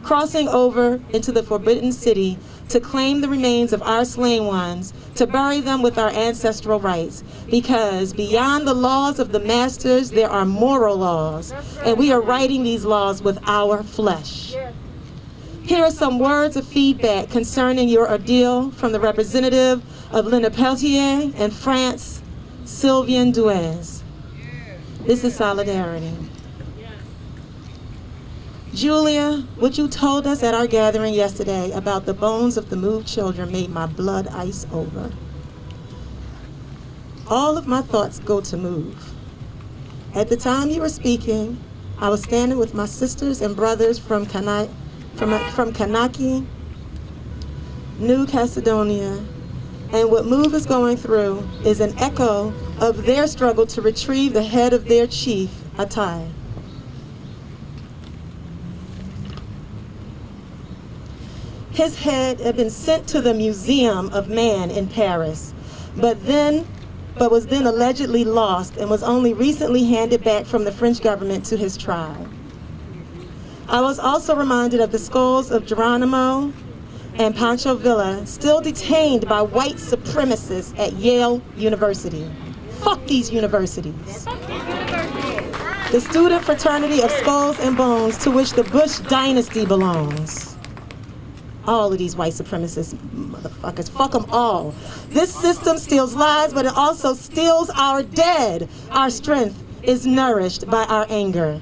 crossing over into the Forbidden City to claim the remains of our slain ones, to bury them with our ancestral rights, because beyond the laws of the masters, there are moral laws, and we are writing these laws with our flesh. Here are some words of feedback concerning your ordeal from the representative of Lenapeltier and France, Sylvian Duez. This is solidarity. Julia, what you told us at our gathering yesterday about the bones of the MOVE children made my blood ice over. All of my thoughts go to MOVE. At the time you were speaking, I was standing with my sisters and brothers from Kanaki, New Caledonia, and what MOVE is going through is an echo of their struggle to retrieve the head of their chief, Atai. His head had been sent to the Museum of Man in Paris, but was then allegedly lost and was only recently handed back from the French government to his tribe. I was also reminded of the skulls of Geronimo and Pancho Villa, still detained by white supremacists at Yale University. Fuck these universities. The student fraternity of skulls and bones to which the Bush dynasty belongs. All of these white supremacist motherfuckers, fuck them all. This system steals lives, but it also steals our dead. Our strength is nourished by our anger.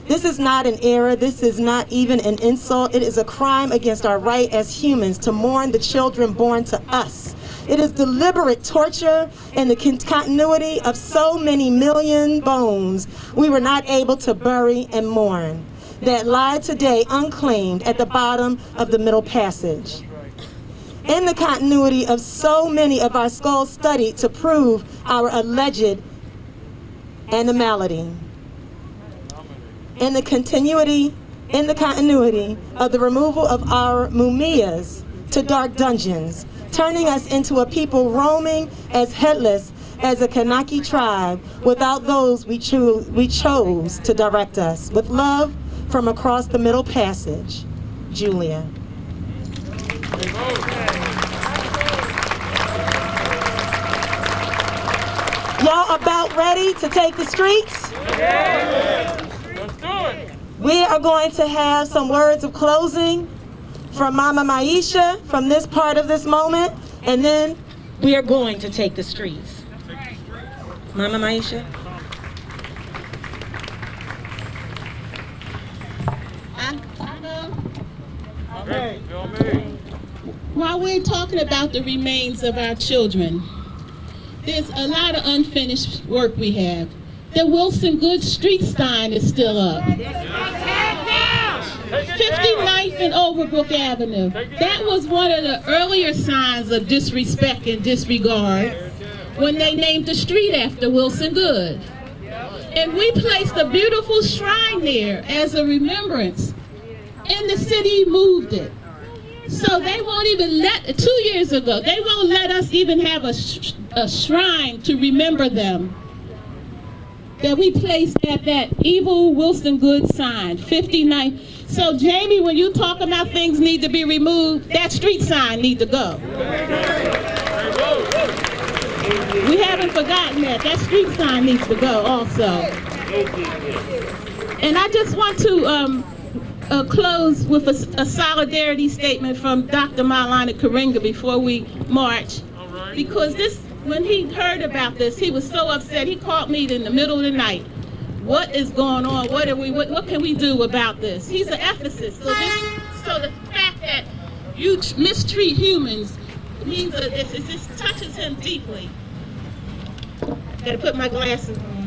This is not an error, this is not even an insult. It is a crime against our right as humans to mourn the children born to us. It is deliberate torture and the continuity of so many million bones we were not able to bury and mourn, that lie today unclaimed at the bottom of the Middle Passage. In the continuity of so many of our skulls studied to prove our alleged animality. In the continuity of the removal of our mumiyas to dark dungeons, turning us into a people roaming as headless as a Kanaki tribe without those we chose to direct us. With love, from across the Middle Passage, Julia. Y'all about ready to take the streets? Let's do it. We are going to have some words of closing from Mama Maisha from this part of this moment, and then we are going to take the streets. Mama Maisha. While we're talking about the remains of our children, there's a lot of unfinished work we have. The Wilson Good street sign is still up. 59th and Overbrook Avenue. That was one of the earlier signs of disrespect and disregard when they named the street after Wilson Good. And we placed a beautiful shrine there as a remembrance. And the city moved it. So they won't even 2 years ago, they won't let us even have a shrine to remember them that we placed at that evil Wilson Good sign, 59. So Jamie, when you talk about things need to be removed, that street sign need to go. We haven't forgotten that. That street sign needs to go also. And I just want to close with a solidarity statement from Dr. Milan and Karenga before we march. Because when he heard about this, he was so upset. He called me in the middle of the night. What is going on? What can we do about this? He's an ethicist, so the fact that you mistreat humans means that it just touches him deeply. Gotta put my glasses on.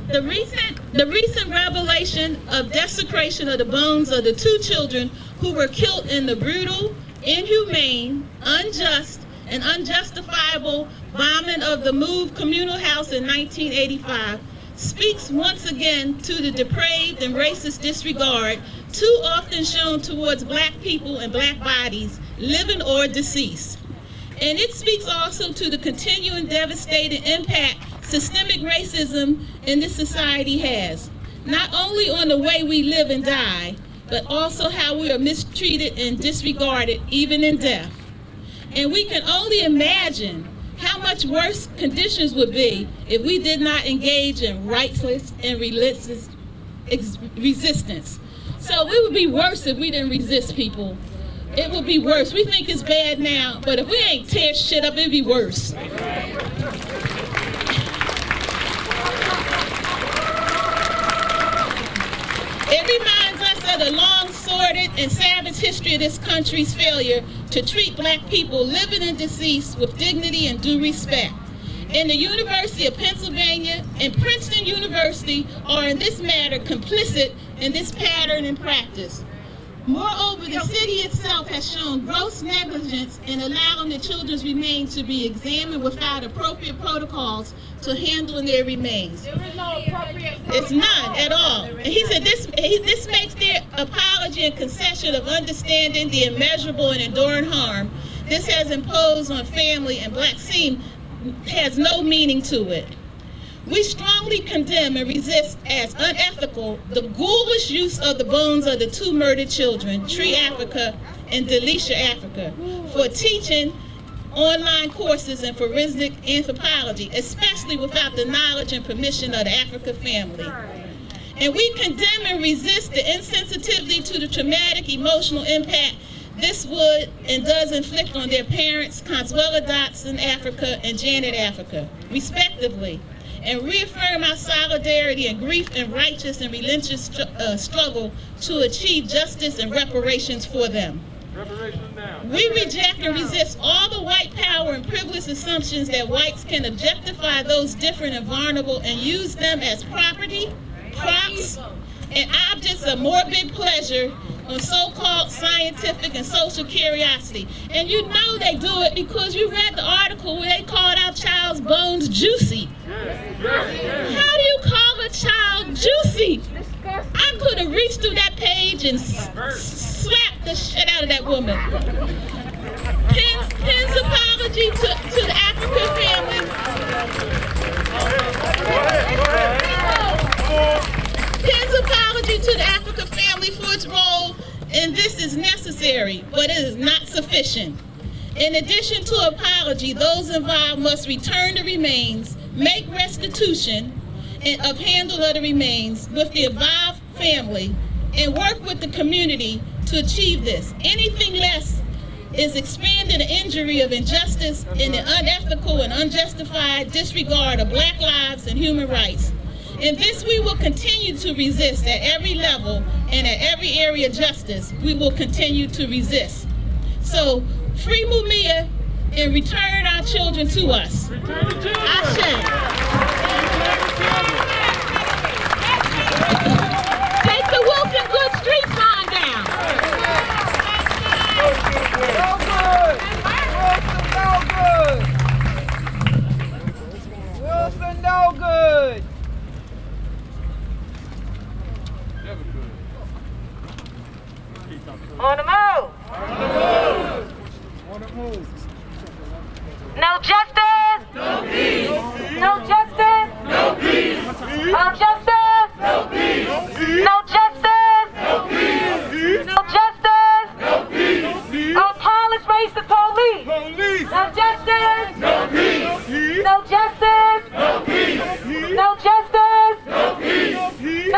The recent revelation of desecration of the bones of the 2 children who were killed in the brutal, inhumane, unjust, and unjustifiable bombing of the Move communal house in 1985 speaks once again to the depraved and racist disregard too often shown towards Black people and Black bodies, living or deceased. And it speaks also to the continuing devastating impact systemic racism in this society has, not only on the way we live and die, but also how we are mistreated and disregarded even in death. And we can only imagine how much worse conditions would be if we did not engage in righteous and relentless resistance. So it would be worse if we didn't resist, people. It would be worse. We think it's bad now, but if we ain't tear shit up, it'd be worse. It reminds us of the long, sordid, and savage history of this country's failure to treat Black people living and deceased with dignity and due respect. And the University of Pennsylvania and Princeton University are in this matter complicit in this pattern and practice. Moreover, the city itself has shown gross negligence in allowing the children's remains to be examined without appropriate protocols to handling their remains. There is no appropriate protocol. It's none at all. And he said this makes their apology and concession of understanding the immeasurable and enduring harm this has imposed on family and Black scene has no meaning to it. We strongly condemn and resist as unethical the ghoulish use of the bones of the 2 murdered children, Tree Africa and Delisha Africa, for teaching online courses in forensic anthropology, especially without the knowledge and permission of the Africa family. And we condemn and resist the insensitivity to the traumatic emotional impact this would and does inflict on their parents, Consuela Dotson Africa and Janet Africa, respectively, and reaffirm our solidarity and grief and righteous and relentless struggle to achieve justice and reparations for them. We reject and resist all the white power and privilege assumptions that whites can objectify those different and vulnerable and use them as property, props, and objects of morbid pleasure on so-called scientific and social curiosity. And you know they do it because you read the article where they called our child's bones juicy. How do you call a child juicy? I could have reached through that page and slapped the shit out of that woman. Penn's apology to the African family. Penn's apology to the African family for its role in this is necessary, but it is not sufficient. In addition to apology, those involved must return the remains, make restitution of handle of the remains with the involved family, and work with the community to achieve this. Anything less is expanding the injury of injustice and the unethical and unjustified disregard of Black lives and human rights. In this we will continue to resist at every level and at every area of justice. We will continue to resist. So, free Mumia and return our children to us. Ashe. Take the Wilson Good Street sign down. Wilson, no good. On the move. On the move. No justice. No peace. No justice. No peace. No justice. No peace. No justice. No peace. No justice. No peace. Abolish racist police. No justice. No peace. No justice. No peace. No justice. No peace.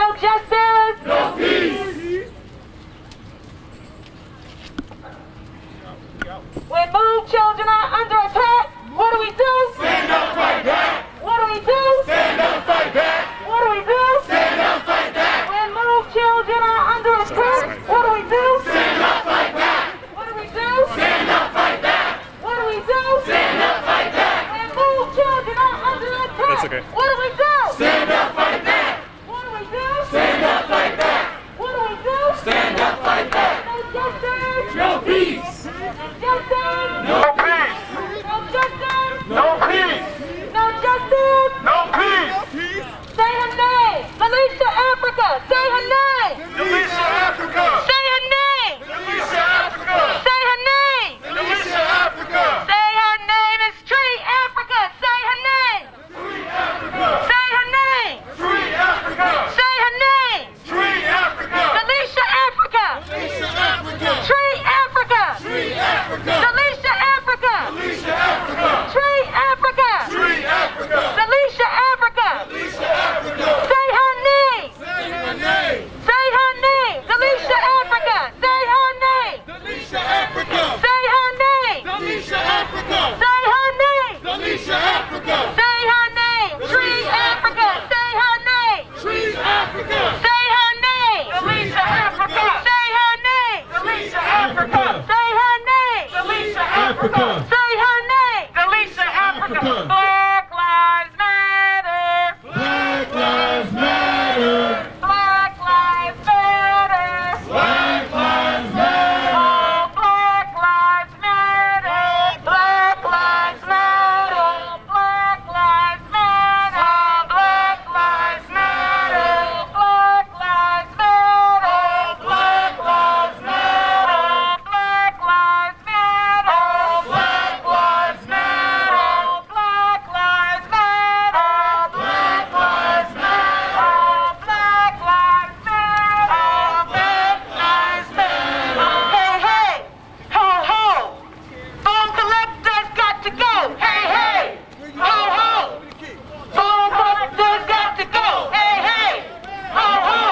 When moved children are under attack, what do we do? Stand up, fight back. What do we do? Stand up, fight back. What do we do? Stand up, fight back. When moved children are under attack, what do we do? Stand up, fight back. What do we do? Stand up, fight back. What do we do? Stand up, fight back. When moved children are under attack, That's okay. what do we do? Stand up, fight back. What do we do? Stand up, fight back. What do we do? Stand up, fight back. No justice. No peace. Justice. No peace. No justice. No peace. No justice. No peace. Say her name. Alicia Africa. Say her name. Alicia Africa. Say her name. Alicia Africa. Say her name. Alicia Africa. Say her name is Tree Africa. Say her name. Free Africa. Say her name. Free Africa. Say her name. Free Africa. Alicia Africa. Alicia Africa. Tree Africa. Free Africa. Alicia Africa. Alicia Africa. Tree Africa. Free Africa. Alicia Africa. Alicia Africa. Say her name. Say her name. Say her name. Alicia Africa. Say her name. Alicia Africa. Say her name. Alicia Africa. Say her name. Alicia Africa. Say her name. Tree Africa. Say her name. Free Africa. Say her name. Alicia Africa. Say her name. Alicia Africa. Say her name. Alicia Africa. Say her name. Alicia Africa. Black Lives Matter. Black Lives Matter. Black Lives Matter. Black Lives Matter. Oh, Black Lives Matter. Black Lives Matter. Black Lives Matter. Black Lives Matter. Black Lives Matter. Black Lives Matter. Black Lives Matter. Black Lives Matter. Black Lives Matter. Black Lives Matter. Black Lives Matter. Black Lives Matter. Hey, hey, ho, ho. Bone collectors got to go. Hey, hey, ho, ho. Bone collectors got to go. Hey, hey, ho, ho.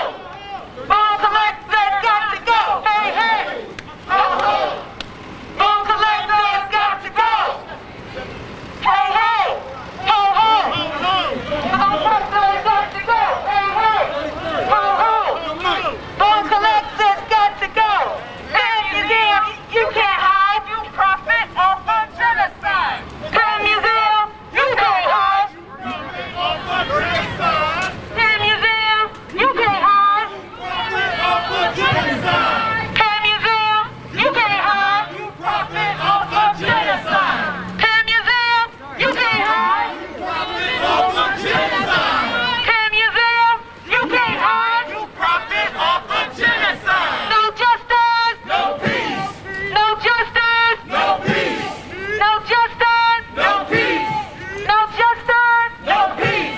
Bone collectors got to go. Hey, hey, ho, ho. Bone collectors got to go. Hey, hey, ho, ho. Bone collectors got to go. Hey, hey, ho, ho. Bone collectors got to go. Penn Museum, you can't hide. You profit off of genocide. Penn Museum, you can't hide. Penn Museum, you can't hide. Penn Museum, you can't hide. Profit off of genocide. Penn Museum, you can't hide. Profit off of genocide. Penn Museum, you can't hide. Profit off of genocide. No justice. No peace. No justice. No peace. No justice. No peace. No justice. No peace.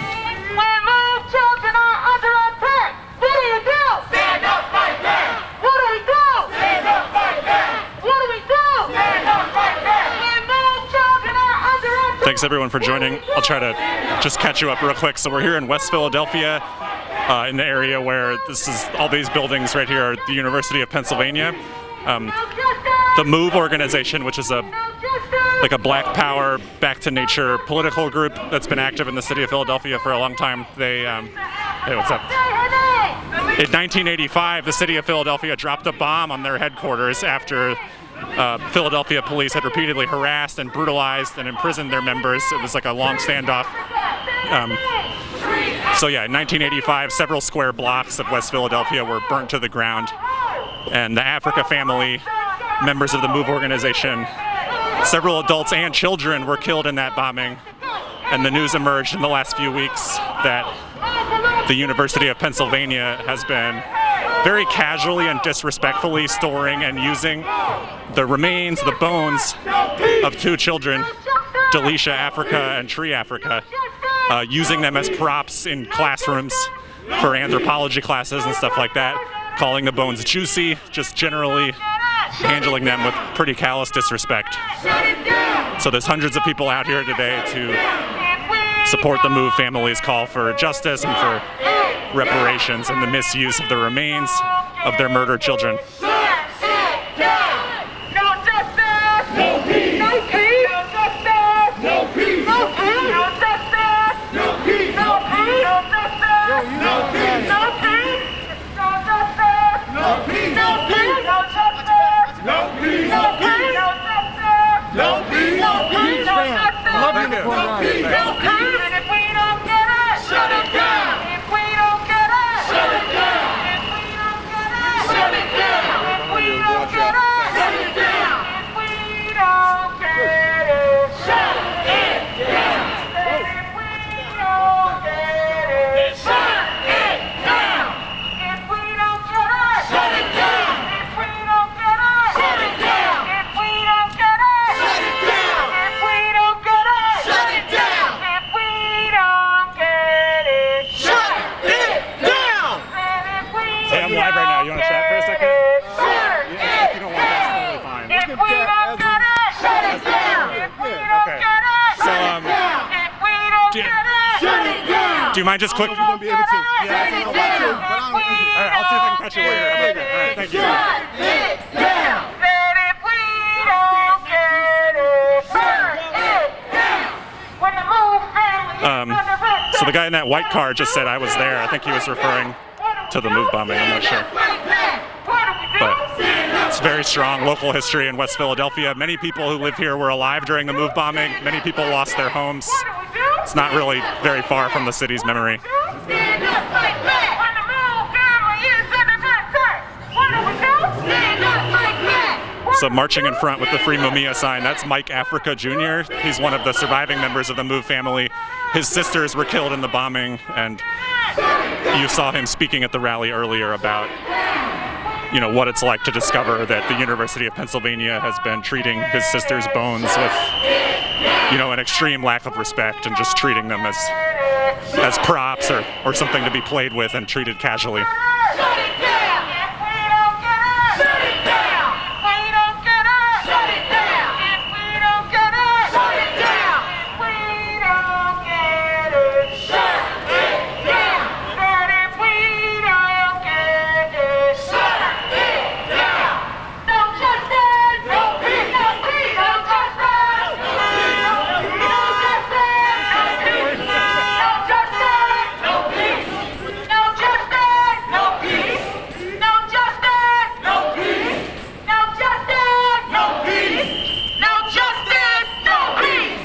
When moved children are under attack, what do you do? Stand up, fight back. What do we do? Stand up, fight back. What do we do? Stand up, fight back. When moved children are under attack. Thanks everyone for joining. I'll try to just catch you up real quick. So we're here in West Philadelphia, in the area where this is all these buildings right here are the University of Pennsylvania. The MOVE organization, which is a Black Power, Back to Nature political group that's been active in the city of Philadelphia for a long time. They, hey, what's up? In 1985, the city of Philadelphia dropped a bomb on their headquarters after Philadelphia police had repeatedly harassed and brutalized and imprisoned their members. It was like a long standoff. So yeah, in 1985, several square blocks of West Philadelphia were burnt to the ground. And the Africa family, members of the MOVE organization, several adults and children were killed in that bombing. And the news emerged in the last few weeks that the University of Pennsylvania has been very casually and disrespectfully storing and using the remains, the bones of two children, Delisha Africa and Tree Africa, using them as props in classrooms for anthropology classes and stuff like that, calling the bones juicy, just generally handling them with pretty callous disrespect. So there's hundreds of people out here today to support the MOVE family's call for justice and for reparations and the misuse of the remains of their murdered children. No justice! Thank you. And if we don't get it, shut it down. If we don't get it, shut it down. If we don't get it, shut it down. If we don't get it, shut it down. If we don't get it, shut it down. And if we don't get it, shut it down. If we don't get it, shut it down. If we don't get it, shut it down. If we don't get it, shut it down. If we don't get it, shut it down. If we don't get it, shut it down. And if we Hey, I'm live right now. You want to chat for a second? if you don't want that, that's totally fine. If we don't get it, shut it down. If we don't Okay. get it, So, shut it down. If we don't get it, shut it down. Do you mind just quick? If we don't get it, shut it down. All right, I'll see if I can catch you later. Okay, all right, thank you. Shut it down. That if we don't get it, shut it down. When the move family So the guy in that white car just said I was there. I think he was referring to the move bombing. I'm not sure. But it's very strong local history in West Philadelphia. Many people who live here were alive during the move bombing. Many people lost their homes. It's not really very far from the city's memory. Stand up, fight back. When the move family is in the center. What do we do? Stand up, fight back. So marching in front with the Free Mumia sign, that's Mike Africa Jr. He's one of the surviving members of the Move family. His sisters were killed in the bombing, and you saw him speaking at the rally earlier about, you know, what it's like to discover that the University of Pennsylvania has been treating his sister's bones with, you know, an extreme lack of respect and just treating them as props or something to be played with and treated casually. Shut it down. If we don't get it, shut it down. If we don't get it, shut it down. If we don't get it, shut it down. If we don't get it, shut it down. That if we don't get it, shut it down. No justice, no peace, no peace, no justice, no peace, no justice, no justice, no peace, no justice, no peace, no justice, no peace, no justice, no peace, no justice, no peace.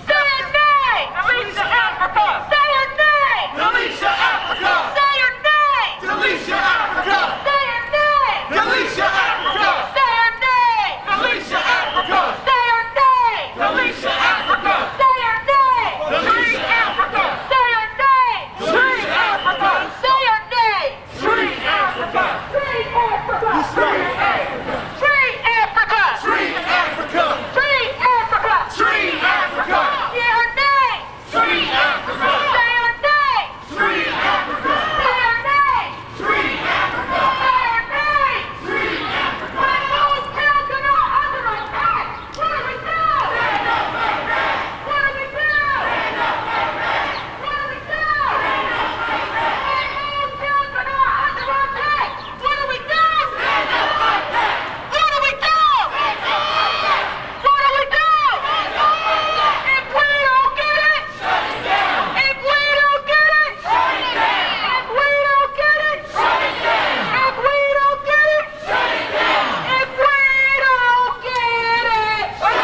Say a nay, Alicia Africa. Say a nay, Alicia Africa. Say a nay, Alicia Africa. Say a nay, Alicia Africa. Say a nay, Alicia Africa. Say a nay, Alicia Africa. Say a nay, Free Africa. Say a nay, Free Africa. Say a nay, Free Africa. Free Africa. Free Africa. Free Africa. Free Africa. Free Africa. Free Africa. Say a nay, Free Africa. Say a nay, Free Africa. Say a nay, Free Africa. Say a nay, Free Africa. When those children are under attack, what do we do? Stand up, fight back. What do we do? Stand up, fight back. What do we do? Stand up, fight back. When those children are under attack, what do we do? Stand up, fight back. What do we do? Stand up, fight back. What do we do? Stand up, fight back. If we don't get it, shut it down. If we don't get it, shut it down. If we don't get it, shut it down. If we don't get it, shut it down. If we don't get it, shut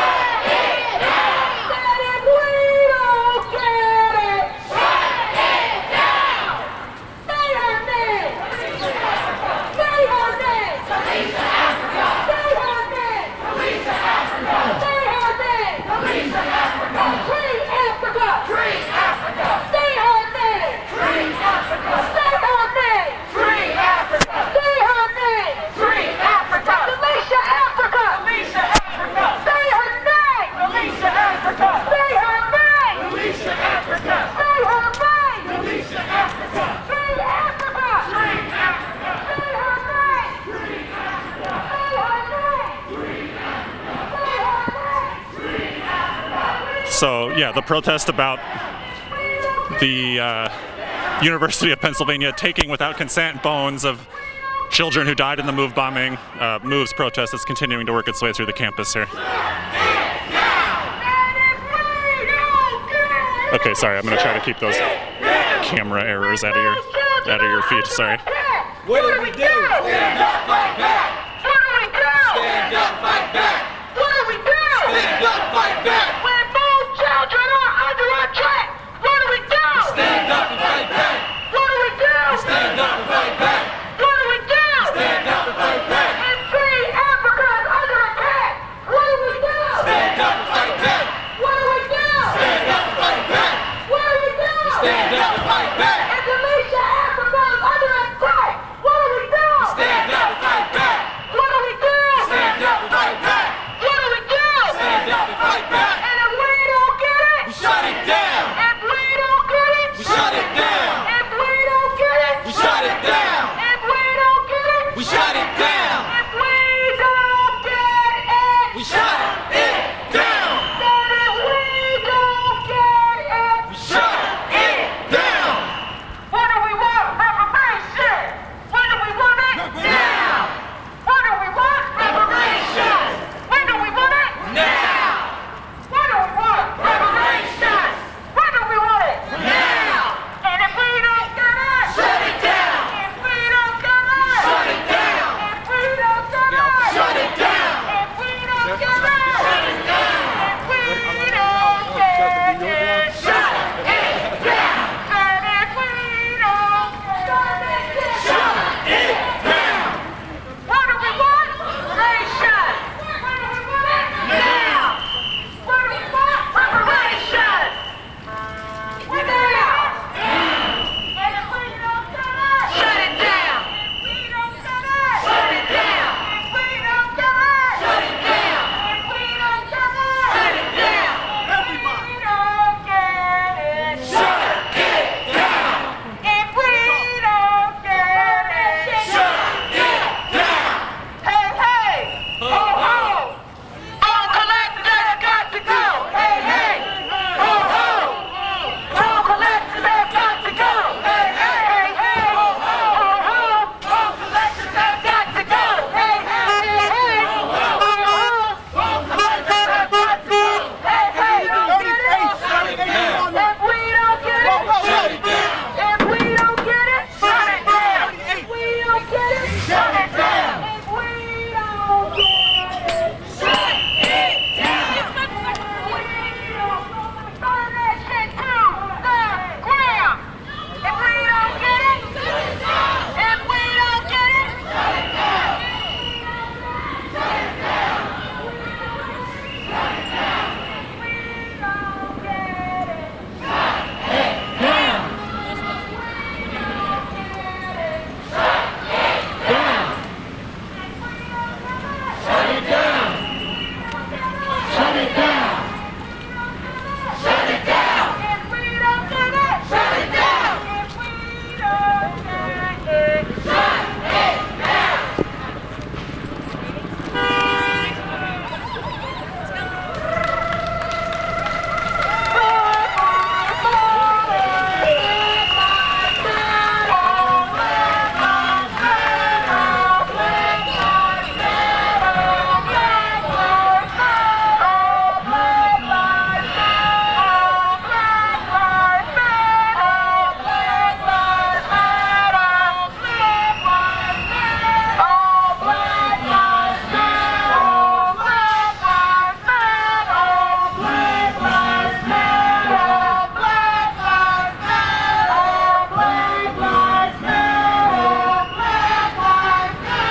it down. Said if we don't get it, shut it down. Say her name. Say her name. Alicia Africa. Say her name. Alicia Africa. Say her name. Alicia Africa. Free Africa. Free Africa. Say her name. Free Africa. Say her name. Free Africa. Say her name. Free Africa. Alicia Africa. Alicia Africa. Say her name. Alicia Africa. Say her name. Alicia Africa. Say her name. Alicia Africa. Free Africa. Free Africa. Say her name. Free Africa. Say her name. Free Africa. Say her name. Free Africa. So yeah, the protest about the University of Pennsylvania taking without consent bones of children who died in the move bombing. Move's protest is continuing to work its way through the campus here. Okay, sorry, I'm gonna try to keep those camera errors out of your feed. Sorry. What do we do? Stand up, fight back. What do we do? Stand up, fight back. What do we do? Stand up, fight back. When move children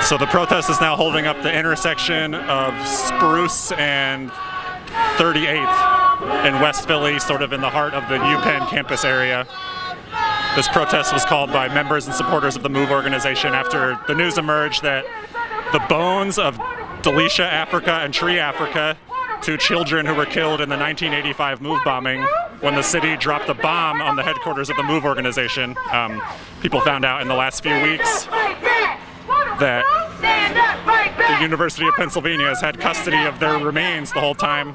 So the protest is now holding up the intersection of Spruce and 38th in West Philly, sort of in the heart of the UPenn campus area. This protest was called by members and supporters of the MOVE organization after the news emerged that the bones of Delicia Africa and Tree Africa, two children who were killed in the 1985 MOVE bombing when the city dropped a bomb on the headquarters of the MOVE organization. People found out in the last few weeks that the University of Pennsylvania has had custody of their remains the whole time.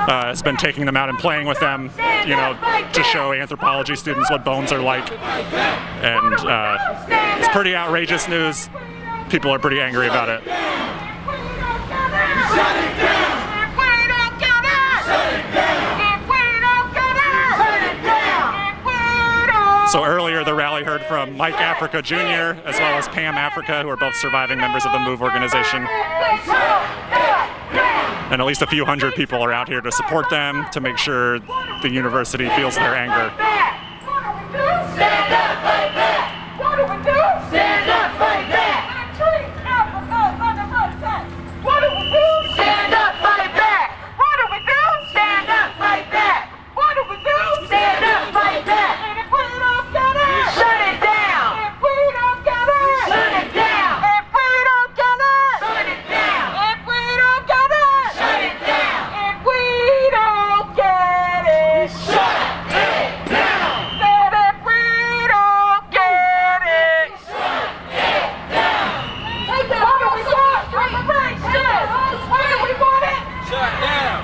Has been taking them out and playing with them, you know, to show anthropology students what bones are like. And it's pretty outrageous news. People are pretty angry about it. So earlier the rally heard from Mike Africa Jr. as well as Pam Africa, who are both surviving members of the MOVE organization. And at least a few hundred people are out here to support them, to make sure the university feels their anger. Stand up, fight back! What do we do? Stand up, fight back! Treat Africa under attack! What do we do? Stand up, fight back! What do we do? Stand up, fight back! What do we do? Stand up, fight back! And if we don't get it, shut it down! If we don't get it, shut it down! If we don't get it, shut it down! If we don't get it, shut it down! If we don't get it, shut it down! Said if we don't get it, shut it down! What do we want? Reparation! What do we want it? Shut down!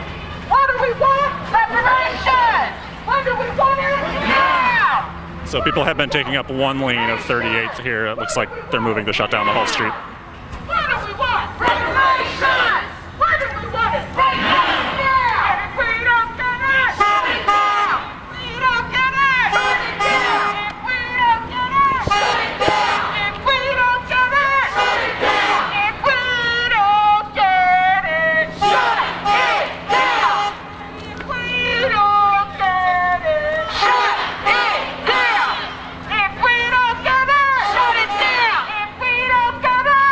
What do we want? Reparation! What do we want it? Now! So people have been taking up one lane of 38th here. It looks like they're moving to shut down the whole street. What do we want? Reparation! What do we want it? Right now! And if we don't get it, shut it down! We don't get it, shut it down! If we don't get it, shut it down! If we don't get it, shut it down! If we don't get it, shut it down! If we don't get it, shut it down! If we don't get it, shut it down! If we don't get it,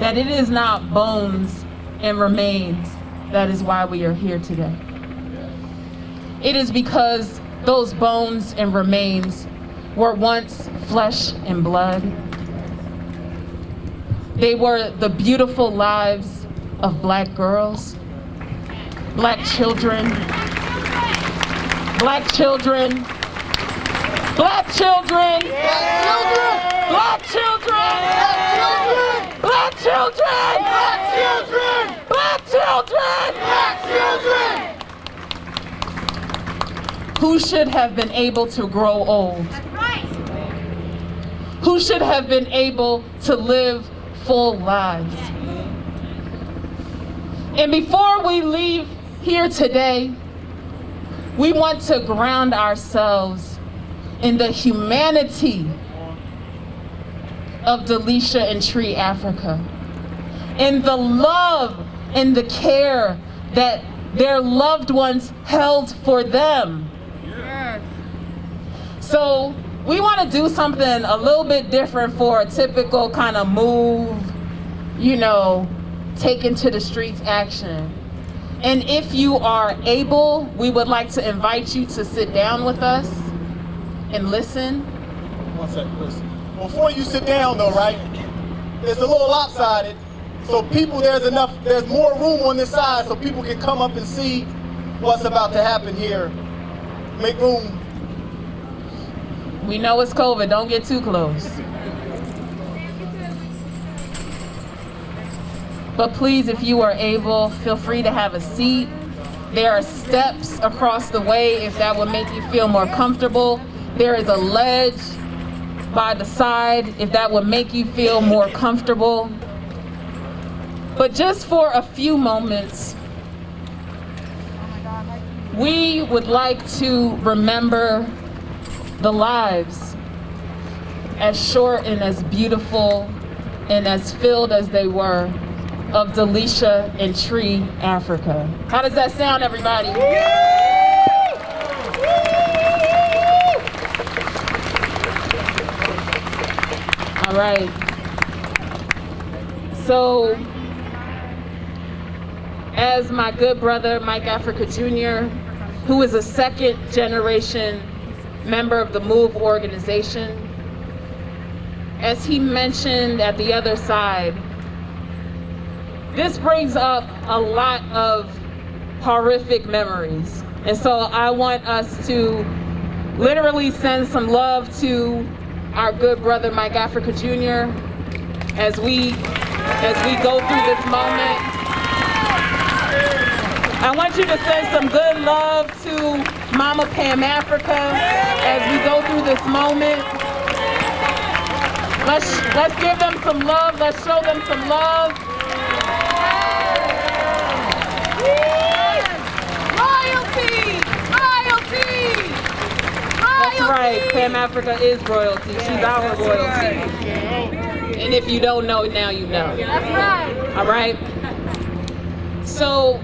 that it is not bones and remains that is why we are here today. It is because those bones and remains were once flesh and blood. They were the beautiful lives of Black girls, Black children, Black children, Black children, Black children, Black children, Black children, Black children, Black children, who should have been able to grow old, who should have been able to live full lives. And before we leave here today, we want to ground ourselves in the humanity of Delisha and Tree Africa, in the love and the care that their loved ones held for them. So we want to do something a little bit different for a typical kind of move, you know, taken to the streets action. And if you are able, we would like to invite you to sit down with us and listen. One second, listen. Before you sit down though, right? It's a little lopsided. So people, there's more room on this side so people can come up and see what's about to happen here. Make room. We know it's COVID, don't get too close. But please, if you are able, feel free to have a seat. There are steps across the way if that would make you feel more comfortable. There is a ledge by the side if that would make you feel more comfortable. But just for a few moments, we would like to remember the lives, as short and as beautiful and as filled as they were, of Delisha and Tree Africa. How does that sound, everybody? All right. So, as my good brother, Mike Africa Jr., who is a second generation member of the MOVE organization, as he mentioned at the other side, this brings up a lot of horrific memories. And so I want us to literally send some love to our good brother, Mike Africa Jr., as we go through this moment. I want you to send some good love to Mama Penn Africa as we go through this moment. Let's give them some love. Let's show them some love. Royalty! Royalty! That's right. Penn Africa is royalty. She's our royalty. And if you don't know, now you know. That's right. All right? So,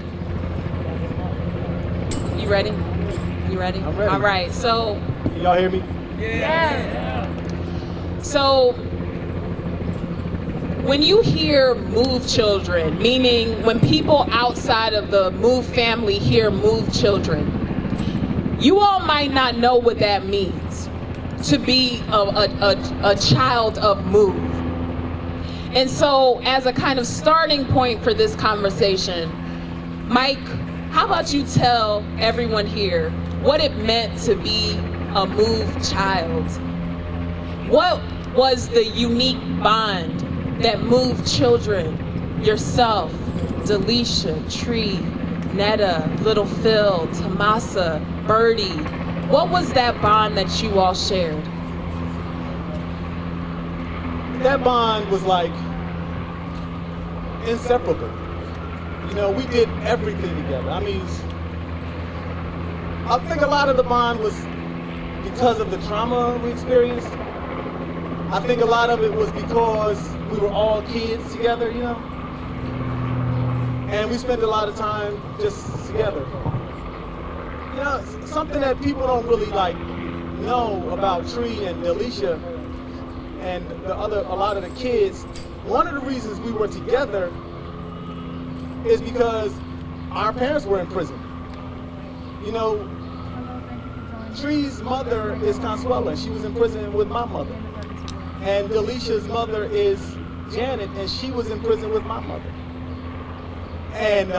you ready? You ready? I'm ready. All right. So, Can y'all hear me? Yeah. So, when you hear MOVE children, meaning when people outside of the MOVE family hear MOVE children, you all might not know what that means, to be a child of MOVE. And so, as a kind of starting point for this conversation, Mike, how about you tell everyone here what it meant to be a MOVE child? What was the unique bond that MOVE children, yourself, Delisha, Tree, Netta, Little Phil, Tomasa, Birdie, what was that bond that you all shared? That bond was like inseparable. You know, we did everything together. I mean, I think a lot of the bond was because of the trauma we experienced. I think a lot of it was because we were all kids together, you know? And we spent a lot of time just together. You know, something that people don't really like know about Tree and Delisha and a lot of the kids, one of the reasons we were together is because our parents were in prison. You know, Tree's mother is Consuela. She was in prison with my mother. And Delicia's mother is Janet, and she was in prison with my mother. And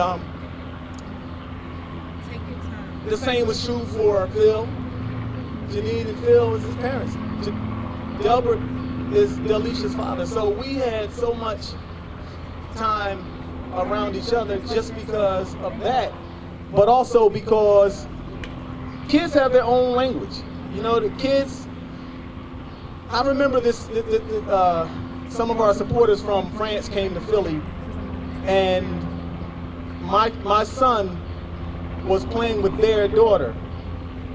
the same was true for Phil. Janine and Phil is his parents. Delbert is Delicia's father. So we had so much time around each other just because of that, but also because kids have their own language. You know, the kids, I remember this, some of our supporters from France came to Philly, and my son was playing with their daughter.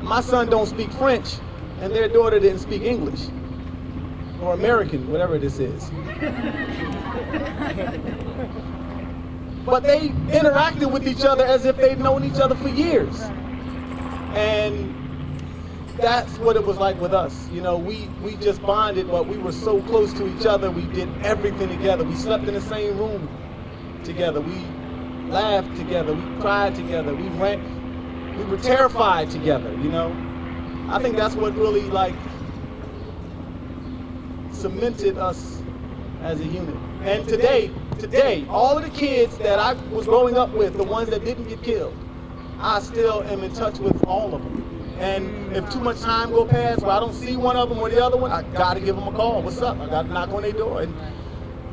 My son don't speak French, and their daughter didn't speak English, or American, whatever this is. But they interacted with each other as if they'd known each other for years. And that's what it was like with us. You know, we just bonded, but we were so close to each other. We did everything together. We slept in the same room together. We laughed together. We cried together. We were terrified together, you know. I think that's what really like cemented us as a unit. And today, all of the kids that I was growing up with, the ones that didn't get killed, I still am in touch with all of them. And if too much time go past where I don't see one of them or the other one, I gotta give them a call. What's up? I gotta knock on their door. And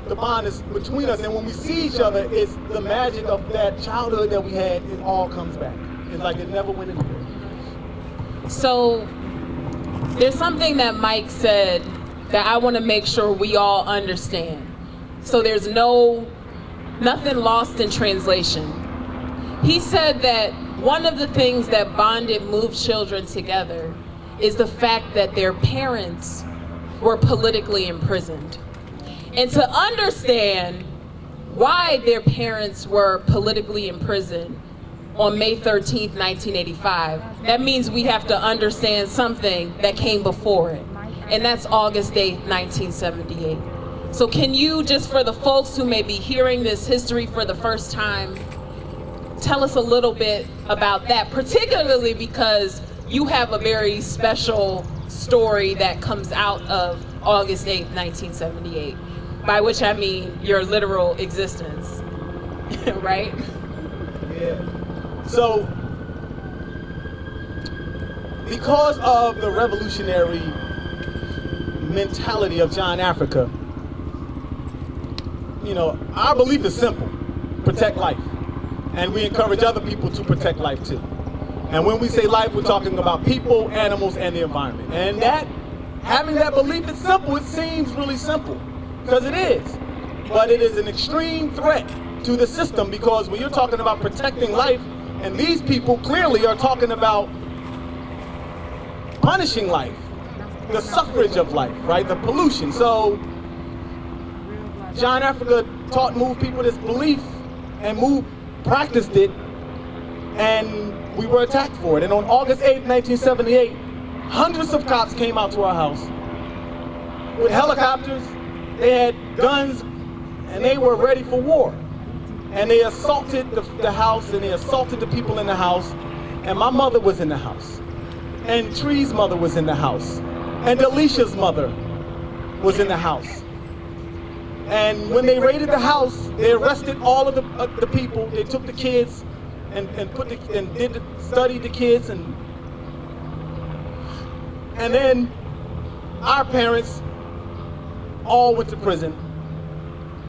the bond is between us. And when we see each other, it's the magic of that childhood that we had. It all comes back. It's like it never went anywhere. So there's something that Mike said that I want to make sure we all understand. So there's nothing lost in translation. He said that one of the things that bonded moved children together is the fact that their parents were politically imprisoned. And to understand why their parents were politically imprisoned on May 13th, 1985, that means we have to understand something that came before it. And that's August 8th, 1978. So can you, just for the folks who may be hearing this history for the first time, tell us a little bit about that, particularly because you have a very special story that comes out of August 8th, 1978, by which I mean your literal existence, right? Yeah. So, because of the revolutionary mentality of John Africa, you know, our belief is simple: protect life. And we encourage other people to protect life too. And when we say life, we're talking about people, animals, and the environment. And that, having that belief is simple. It seems really simple, because it is. But it is an extreme threat to the system, because when you're talking about protecting life, and these people clearly are talking about punishing life, the suffrage of life, right? The pollution. So John Africa taught Move people this belief, and Move practiced it, and we were attacked for it. And on August 8th, 1978, hundreds of cops came out to our house with helicopters. They had guns, and they were ready for war. And they assaulted the house, and they assaulted the people in the house. And my mother was in the house, and Tree's mother was in the house, and Delicia's mother was in the house. And when they raided the house, they arrested all of the people. They took the kids and studied the kids, and then our parents all went to prison,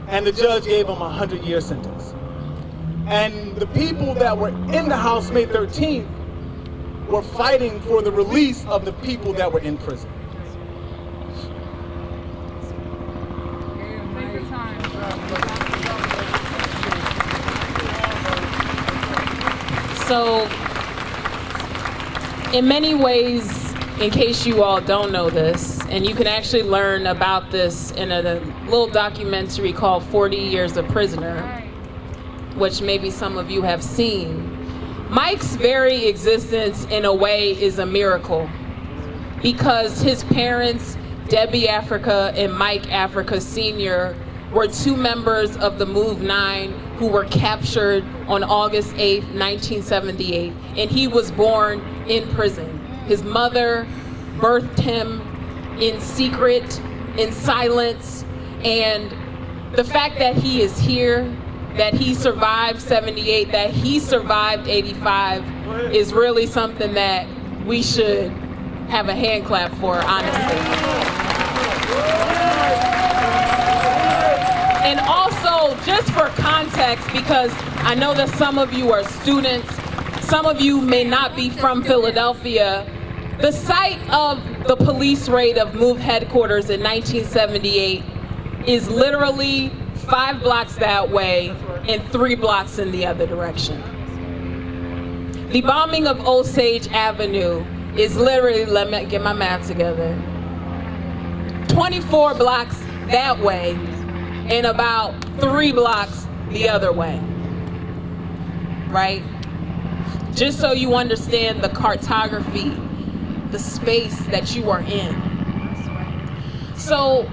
and the judge gave them a 100-year sentence. And the people that were in the house May 13th were fighting for the release of the people that were in prison. So, in many ways, in case you all don't know this, and you can actually learn about this in a little documentary called 40 Years a Prisoner, which maybe some of you have seen, Mike's very existence in a way is a miracle, because his parents Debbie Africa and Mike Africa Sr. were two members of the Move 9 who were captured on August 8, 1978, and he was born in prison. His mother birthed him in secret, in silence, and the fact that he is here, that he survived 78, that he survived 85 is really something that we should have a hand clap for, honestly. And also, just for context, because I know that some of you are students, some of you may not be from Philadelphia, the site of the police raid of MOVE headquarters in 1978 is literally 5 blocks that way and 3 blocks in the other direction. The bombing of Osage Avenue is literally, let me get my math together, 24 blocks that way and about 3 blocks the other way, right? Just so you understand the cartography, the space that you are in. So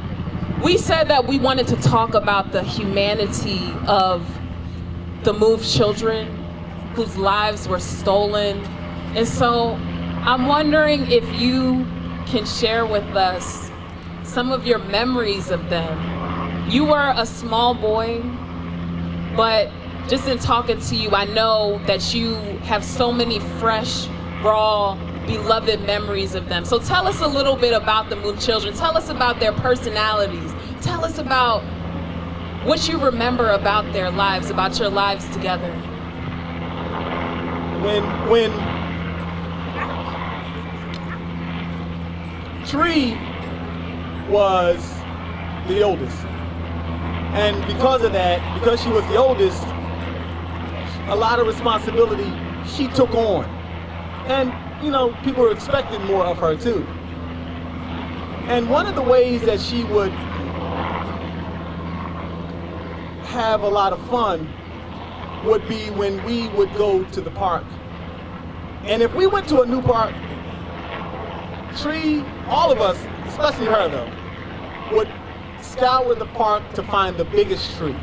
we said that we wanted to talk about the humanity of the MOVE children whose lives were stolen. And so I'm wondering if you can share with us some of your memories of them. You were a small boy, but just in talking to you, I know that you have so many fresh, raw, beloved memories of them. So tell us a little bit about the MOVE children. Tell us about their personalities. Tell us about what you remember about their lives, about your lives together. When Tree was the oldest, and because of that, because she was the oldest, a lot of responsibility she took on. And you know, people were expecting more of her too. And one of the ways that she would have a lot of fun would be when we would go to the park. And if we went to a new park, Tree, all of us, especially her though, would scour the park to find the biggest tree.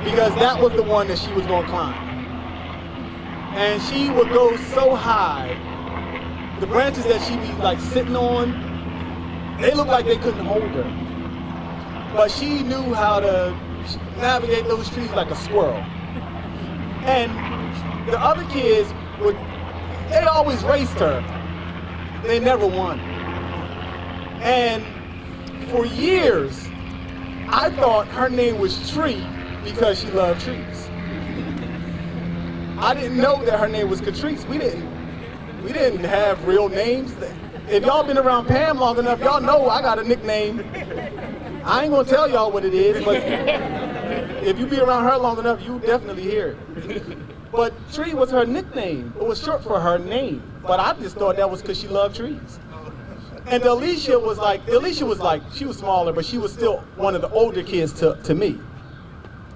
Because that was the one that she was gonna climb. And she would go so high, the branches that she'd be like sitting on, they looked like they couldn't hold her. But she knew how to navigate those trees like a squirrel. And the other kids they always raced her. They never won. And for years, I thought her name was Tree because she loved trees. I didn't know that her name was Catrice. We didn't have real names. If y'all been around Pam long enough, y'all know I got a nickname. I ain't gonna tell y'all what it is, but if you be around her long enough, you definitely hear it. But Tree was her nickname. It was short for her name. But I just thought that was because she loved trees. And Alicia was like, she was smaller, but she was still one of the older kids to me.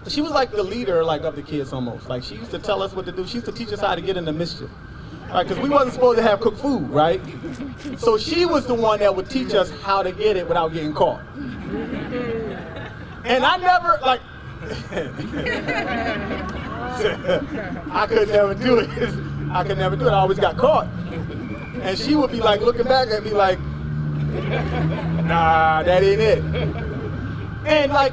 She was like the leader of the kids almost. Like she used to tell us what to do. She used to teach us how to get into mischief. Right, because we wasn't supposed to have cooked food, right? So she was the one that would teach us how to get it without getting caught. And I never, I could never do it. I could never do it. I always got caught. And she would be like looking back at me like, nah, that ain't it. And like,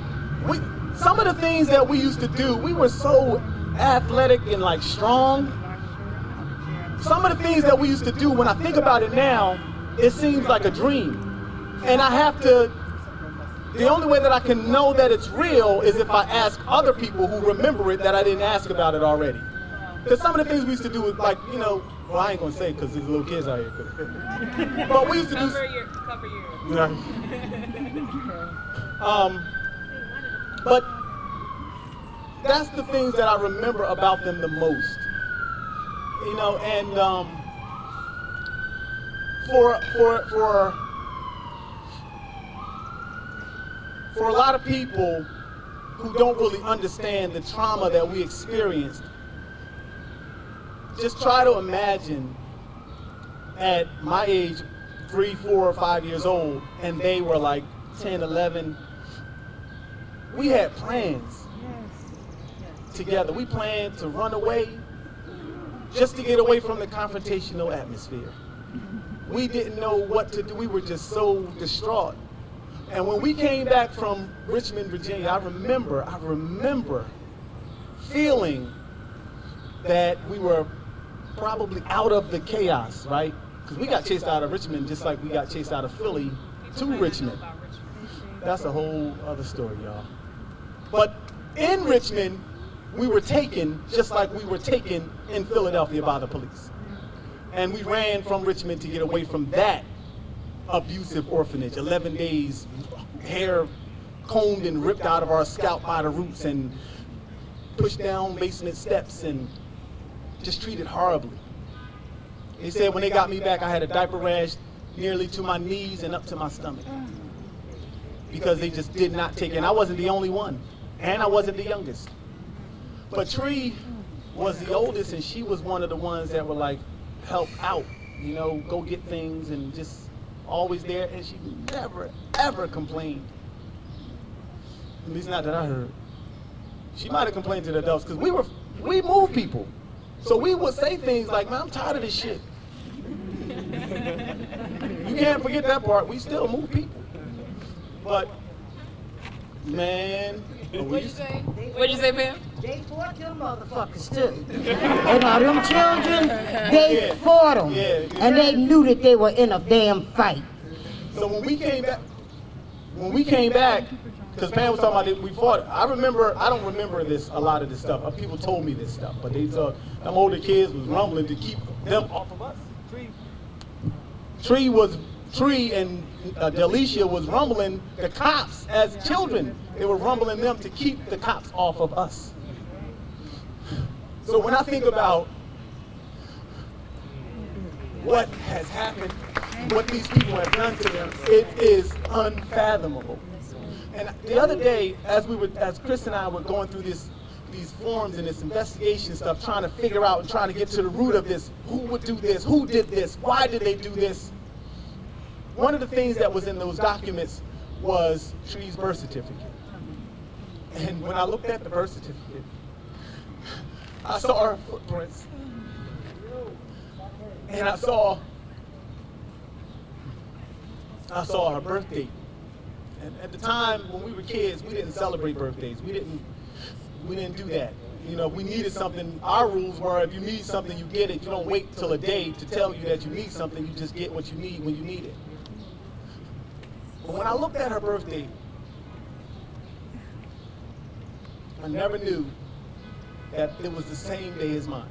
some of the things that we used to do, we were so athletic and like strong. Some of the things that we used to do, when I think about it now, it seems like a dream. And I have to, the only way that I can know that it's real is if I ask other people who remember it that I didn't ask about it already. Because some of the things we used to do was like, you know, well, I ain't gonna say because there's little kids out here. But we used to do. Cover your. But that's the things that I remember about them the most. You know, and for a lot of people who don't really understand the trauma that we experienced, just try to imagine at my age, 3, 4, or 5 years old, and they were like 10, 11. We had plans together. We planned to run away just to get away from the confrontational atmosphere. We didn't know what to do. We were just so distraught. And when we came back from Richmond, Virginia, I remember feeling that we were probably out of the chaos, right? Because we got chased out of Richmond just like we got chased out of Philly to Richmond. That's a whole other story, y'all. But in Richmond, we were taken just like we were taken in Philadelphia by the police. And we ran from Richmond to get away from that abusive orphanage. 11 days, hair combed and ripped out of our scalp by the roots and pushed down basement steps and just treated horribly. They said when they got me back, I had a diaper rash nearly to my knees and up to my stomach because they just did not take it. And I wasn't the only one, and I wasn't the youngest. But Tree was the oldest, and she was one of the ones that were like, help out, you know, go get things, and just always there, and she never, ever complained. At least not that I heard. She might have complained to the adults, because we moved people. So we would say things like, man, I'm tired of this shit. You can't forget that part. We still move people. But, man. What'd you say? What'd you say, Pam? They fought them motherfuckers too. And all them children, they fought them. And they knew that they were in a damn fight. So when we came back, because Pam was talking about it, we fought. I don't remember a lot of this stuff. People told me this stuff, but they thought them older kids was rumbling to keep them off of us. Tree and Delicia was rumbling the cops as children. They were rumbling them to keep the cops off of us. So when I think about what has happened, what these people have done to them, it is unfathomable. And the other day, as Chris and I were going through these forms and this investigation stuff, trying to figure out and trying to get to the root of this, who would do this, who did this, why did they do this? One of the things that was in those documents was Tree's birth certificate. And when I looked at the birth certificate, I saw her footprints. And I saw her birth date. And at the time when we were kids, we didn't celebrate birthdays. We didn't do that. You know, we needed something. Our rules were if you need something, you get it. You don't wait till a day to tell you that you need something. You just get what you need when you need it. But when I looked at her birth date, I never knew that it was the same day as mine.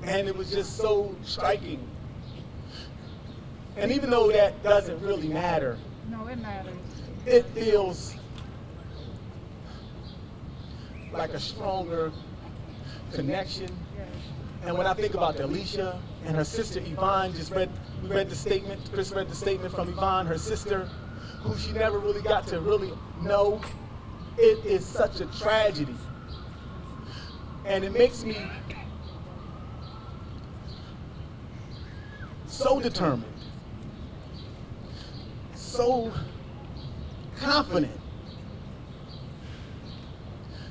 And it was just so striking. And even though that doesn't really matter, No, it matters. it feels like a stronger connection. And when I think about Alicia and her sister Yvonne, we read the statement, Chris read the statement from Yvonne, her sister, who she never really got to really know. It is such a tragedy. And it makes me so determined, so confident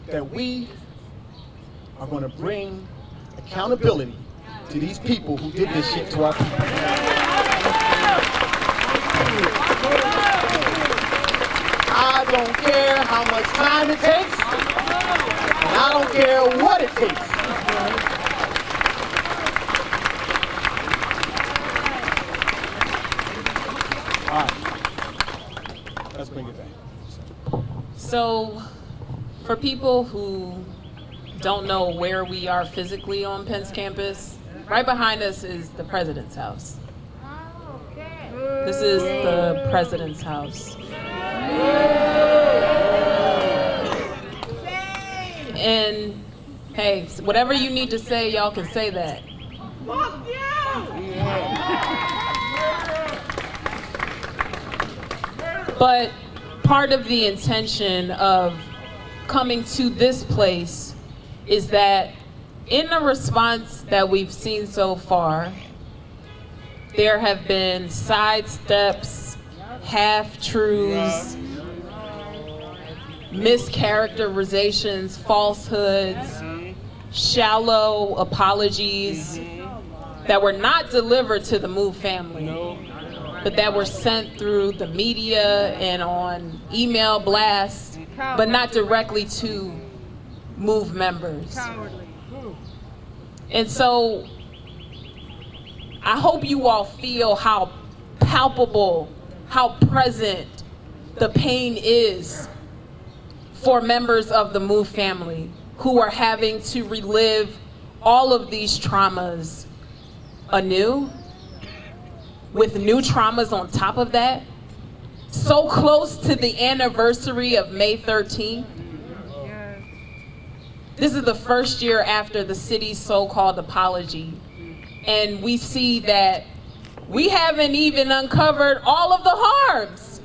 that we are going to bring accountability to these people who did this shit to our people. I don't care how much time it takes, and I don't care what it takes. All right, let's bring it back. So, for people who don't know where we are physically on Penn's campus, right behind us is the president's house. This is the president's house. And hey, whatever you need to say, y'all can say that. But part of the intention of coming to this place is that in the response that we've seen so far, there have been sidesteps, half-truths, mischaracterizations, falsehoods, shallow apologies that were not delivered to the Move family, but that were sent through the media and on email blasts, but not directly to Move members. And so I hope you all feel how palpable, how present the pain is for members of the Move family who are having to relive all of these traumas anew, with new traumas on top of that, so close to the anniversary of May 13th. This is the first year after the city's so-called apology, and we see that we haven't even uncovered all of the harms,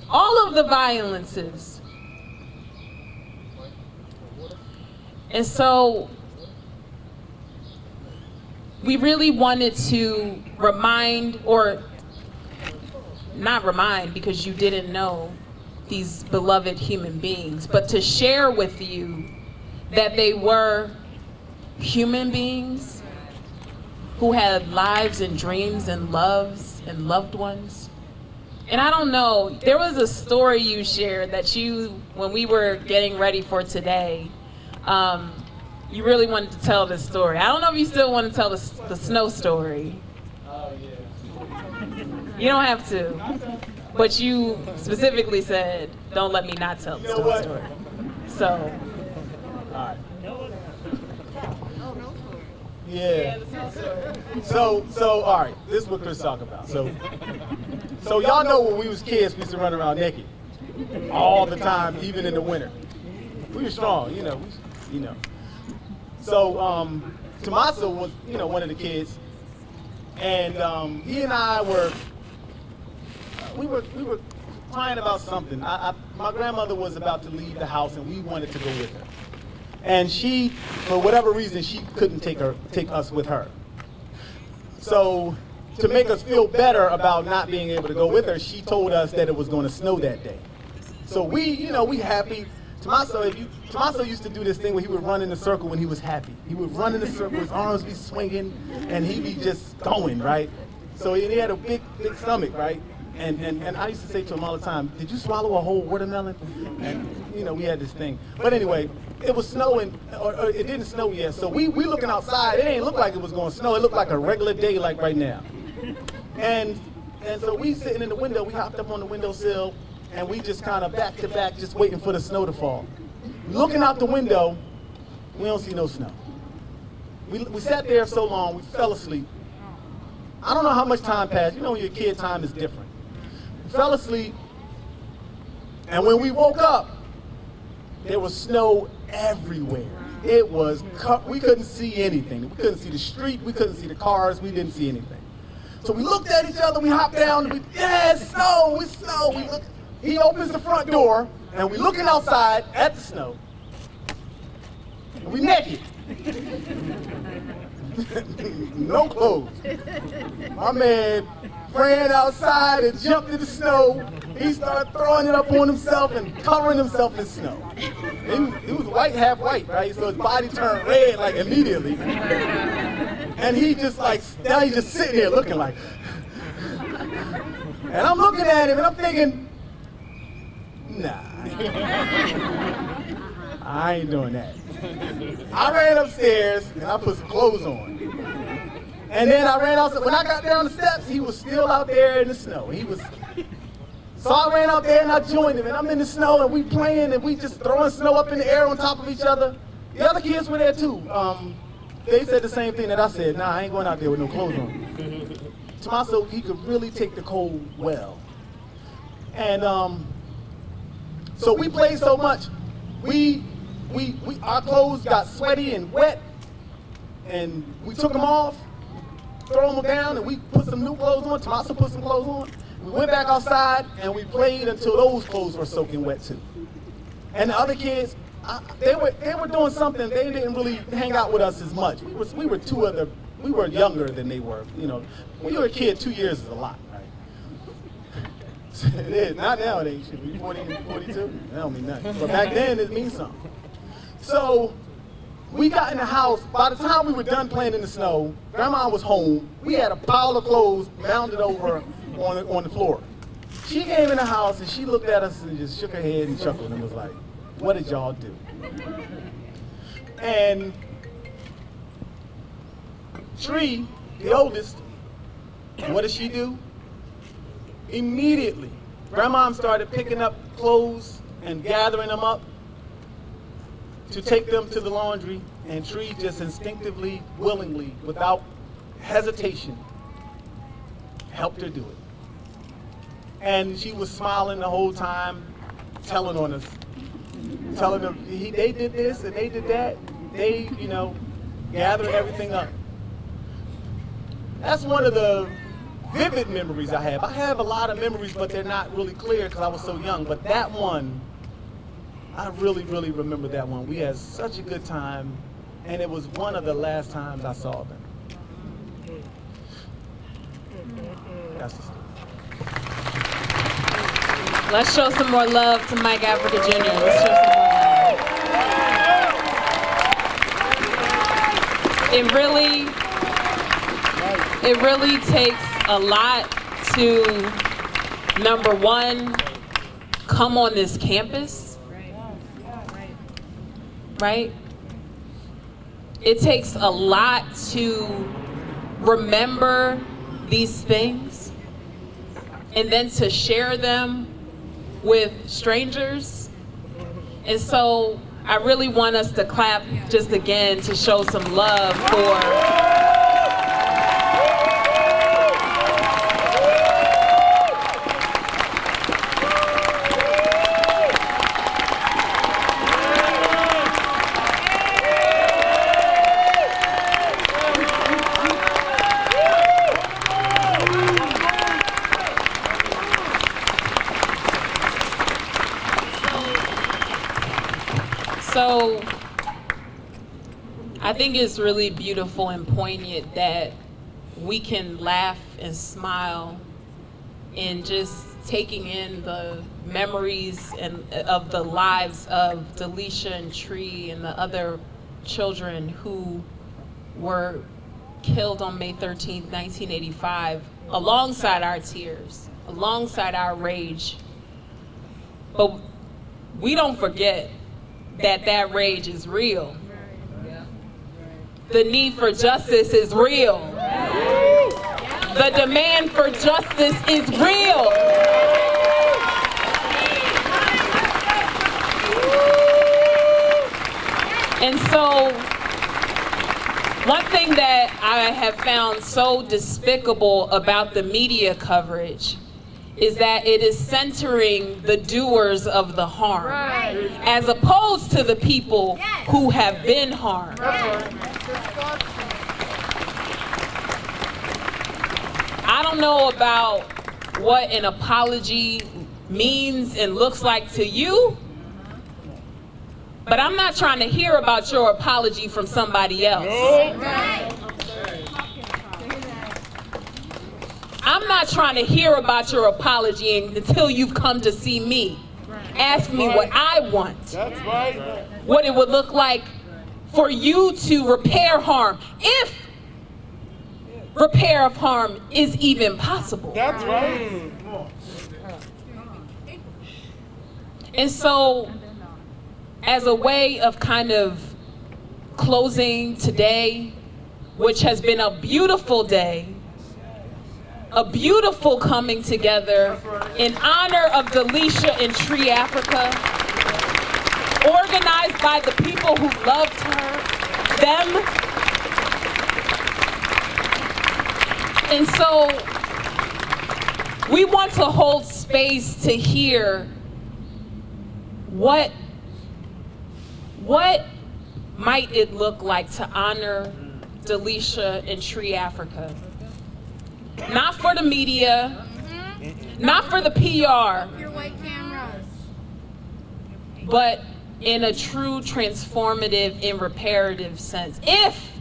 all of the violences. And so we really wanted to remind, or not remind because you didn't know these beloved human beings, but to share with you that they were human beings who had lives and dreams and loves and loved ones. And I don't know, there was a story you shared that when we were getting ready for today, you really wanted to tell this story. I don't know if you still want to tell the snow story. Oh, yeah. You don't have to. But you specifically said, don't let me not tell the snow story. So. All right. Yeah. So, all right, this is what Chris talking about. So y'all know when we was kids, we used to run around naked all the time, even in the winter. We were strong, you know. So Tommaso was, one of the kids, and he and I were crying about something. My grandmother was about to leave the house, and we wanted to go with her. And she, for whatever reason, she couldn't take us with her. So to make us feel better about not being able to go with her, she told us that it was going to snow that day. So we happy. Tommaso used to do this thing where he would run in a circle when he was happy. He would run in a circle, his arms be swinging, and he'd be just going, right? So he had a big stomach, right? And I used to say to him all the time, did you swallow a whole watermelon? And, we had this thing. But anyway, it was snowing, or it didn't snow yet, so we looking outside. It ain't look like it was going to snow. It looked like a regular day like right now. And so we sitting in the window, we hopped up on the windowsill, and we just kind of back to back, just waiting for the snow to fall. Looking out the window, we don't see no snow. We sat there so long, we fell asleep. I don't know how much time passed. When you're a kid, time is different. We fell asleep, and when we woke up, there was snow everywhere. It was, we couldn't see anything. We couldn't see the street, we couldn't see the cars, we didn't see anything. So we looked at each other, we hopped down, and it's snow, it's snow. He opens the front door, and we looking outside at the snow, and we naked. No clothes. My man ran outside and jumped in the snow. He started throwing it up on himself and covering himself in snow. He was white, half white, right? So his body turned red like immediately. And he just now he's just sitting here looking like. And I'm looking at him and I'm thinking, nah, I ain't doing that. I ran upstairs and I put some clothes on. And then I ran outside. When I got down the steps, he was still out there in the snow. So I ran out there and I joined him, and I'm in the snow and we playing and we just throwing snow up in the air on top of each other. The other kids were there too. They said the same thing that I said. Nah, I ain't going out there with no clothes on. Tommaso, he could really take the cold well. And so we played so much, our clothes got sweaty and wet, and we took them off, throw them down, and we put some new clothes on. Tommaso put some clothes on. We went back outside and we played until those clothes were soaking wet too. And the other kids, they were doing something. They didn't really hang out with us as much. We were two other we were younger than they were. You know, when you're a kid, 2 years is a lot, right? It is. Not now, it ain't shit. We 40 and 42, that don't mean nothing. But back then, it means something. So we got in the house. By the time we were done playing in the snow, Grandma was home. We had a pile of clothes mounded over on the floor. She came in the house and she looked at us and just shook her head and chuckled and was like, "What did y'all do?" And Tree, the oldest, what did she do? Immediately, Grandma started picking up clothes and gathering them up to take them to the laundry, and Tree just instinctively, willingly, without hesitation, helped her do it. And she was smiling the whole time, telling on us, telling them they did this and they did that. They, you know, gathering everything up. That's one of the vivid memories I have. I have a lot of memories, but they're not really clear because I was so young. But that one, I really, really remember that one. We had such a good time, and it was one of the last times I saw them. That's the story. Let's show some more love to Mike Africa Jr. Let's show some more love. It really takes a lot to, number one, come on this campus, right? It takes a lot to remember these things and then to share them with strangers. And so I really want us to clap just again to show some love for So I think it's really beautiful and poignant that we can laugh and smile and just taking in the memories and of the lives of Delisha and Tree and the other children who were killed on May 13th, 1985, alongside our tears, alongside our rage. But we don't forget that rage is real. The need for justice is real. The demand for justice is real. And so, one thing that I have found so despicable about the media coverage is that it is centering the doers of the harm, as opposed to the people who have been harmed. I don't know about what an apology means and looks like to you, but I'm not trying to hear about your apology from somebody else. I'm not trying to hear about your apology until you've come to see me. Ask me what I want. What it would look like for you to repair harm, if repair of harm is even possible. That's right. And so, as a way of kind of closing today, which has been a beautiful day, a beautiful coming together in honor of Delisha and Tree Africa, organized by the people who loved her, them. And so we want to hold space to hear what might it look like to honor Delisha and Tree Africa. Not for the media, not for the PR, but in a true transformative and reparative sense. If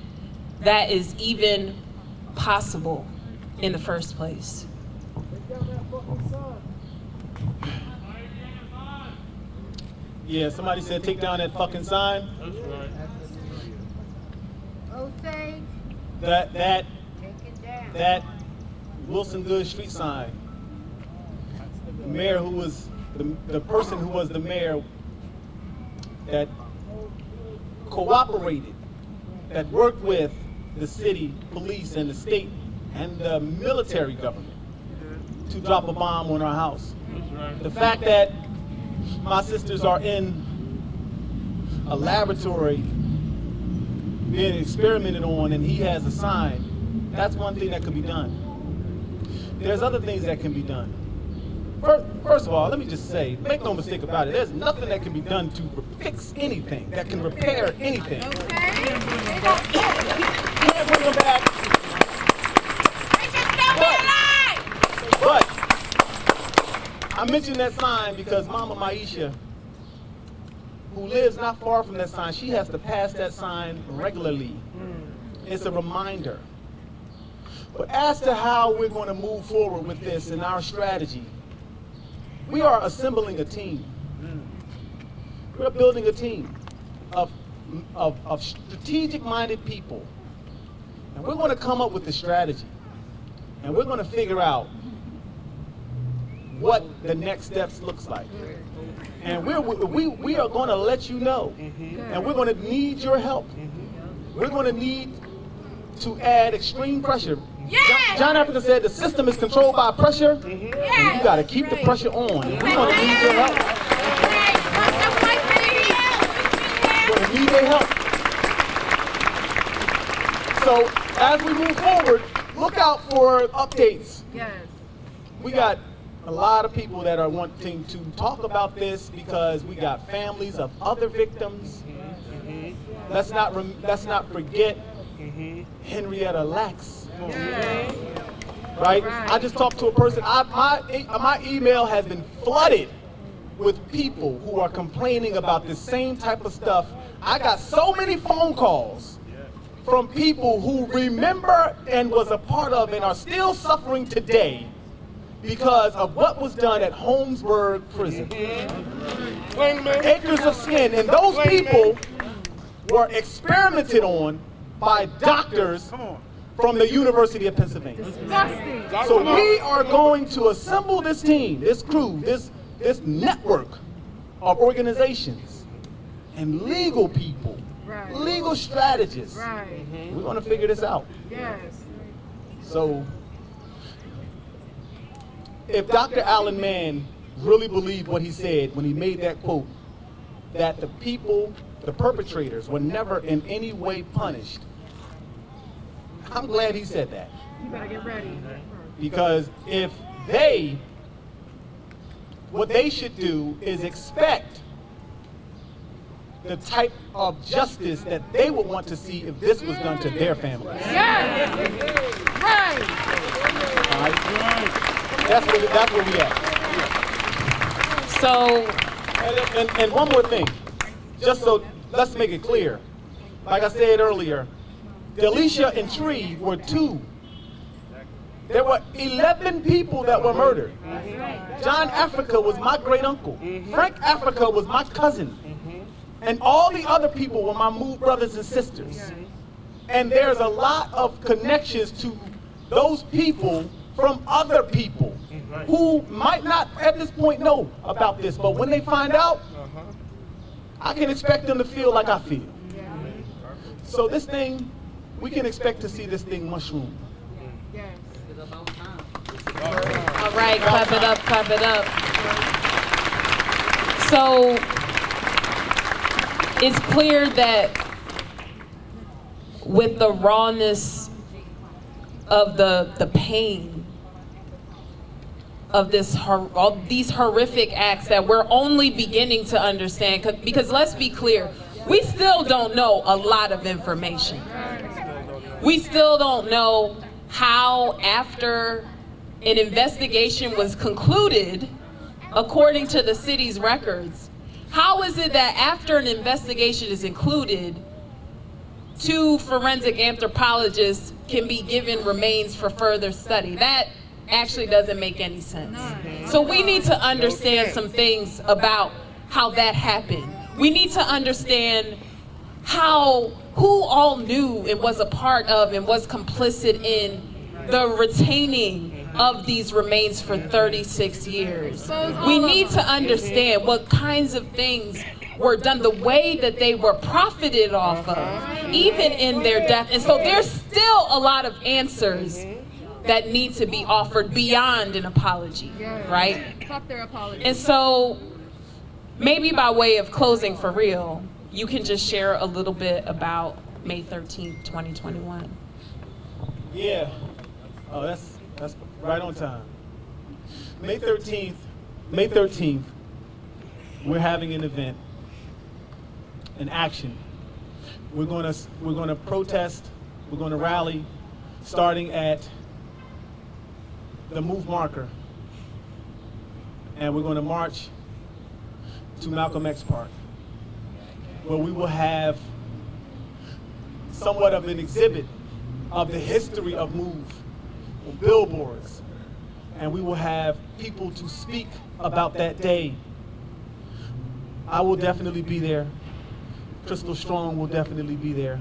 that is even possible in the first place. Yeah, somebody said take down that fucking sign. That's right. Osage, That Wilson Good street sign. The mayor who was the person who was the mayor that cooperated, that worked with the city police and the state and the military government to drop a bomb on our house. That's right. The fact that my sisters are in a laboratory being experimented on and he has a sign, that's one thing that could be done. There's other things that can be done. First of all, let me just say, make no mistake about it, there's nothing that can be done to fix anything, that can repair anything. Can't bring them back. But I mentioned that sign because Mama Maisha, who lives not far from that sign, she has to pass that sign regularly. It's a reminder. But as to how we're going to move forward with this and our strategy, we are assembling a team. We're building a team of strategic-minded people. And we're going to come up with the strategy. And we're going to figure out what the next steps looks like. And we are going to let you know. And we're going to need your help. We're going to need to add extreme pressure. John Africa said the system is controlled by pressure, and you got to keep the pressure on. And we're going to need your help. We're going to need their help. So as we move forward, look out for updates. We got a lot of people that are wanting to talk about this because we got families of other victims. Let's not forget Henrietta Lacks. Right? I just talked to a person. My email has been flooded with people who are complaining about the same type of stuff. I got so many phone calls from people who remember and was a part of and are still suffering today because of what was done at Holmesburg Prison. Acres of skin, and those people were experimented on by doctors from the University of Pennsylvania. So we are going to assemble this team, this crew, this network of organizations and legal people, legal strategists. We're going to figure this out. So if Dr. Alan Mann really believed what he said when he made that quote, that the people, the perpetrators, were never in any way punished, I'm glad he said that. You better get ready. Because if what they should do is expect the type of justice that they would want to see if this was done to their families. Right. All right? That's where we at. So, and one more thing, just so let's make it clear. Like I said earlier, Delisha and Tree were two. There were 11 people that were murdered. John Africa was my great uncle. Frank Africa was my cousin. And all the other people were my Move brothers and sisters. And there's a lot of connections to those people from other people who might not at this point know about this, but when they find out, I can expect them to feel like I feel. So this thing, we can expect to see this thing mushroom. all right, clap it up, clap it up. So it's clear that with the rawness of the pain of all these horrific acts that we're only beginning to understand, because let's be clear, we still don't know a lot of information. We still don't know how, after an investigation was concluded, according to the city's records, how is it that after an investigation is concluded, 2 forensic anthropologists can be given remains for further study. That actually doesn't make any sense. So we need to understand some things about how that happened. We need to understand who all knew and was a part of and was complicit in the retaining of these remains for 36 years. We need to understand what kinds of things were done, the way that they were profited off of, even in their death. And so there's still a lot of answers that need to be offered beyond an apology, right? Fuck their apology. And so maybe by way of closing for real, you can just share a little bit about May 13th, 2021. Yeah. Oh, that's right on time. May 13th, we're having an event, an action. We're gonna protest, we're gonna rally, starting at the Move marker, and we're gonna march to Malcolm X Park, where we will have somewhat of an exhibit of the history of Move, billboards, and we will have people to speak about that day. I will definitely be there. Crystal Strong will definitely be there,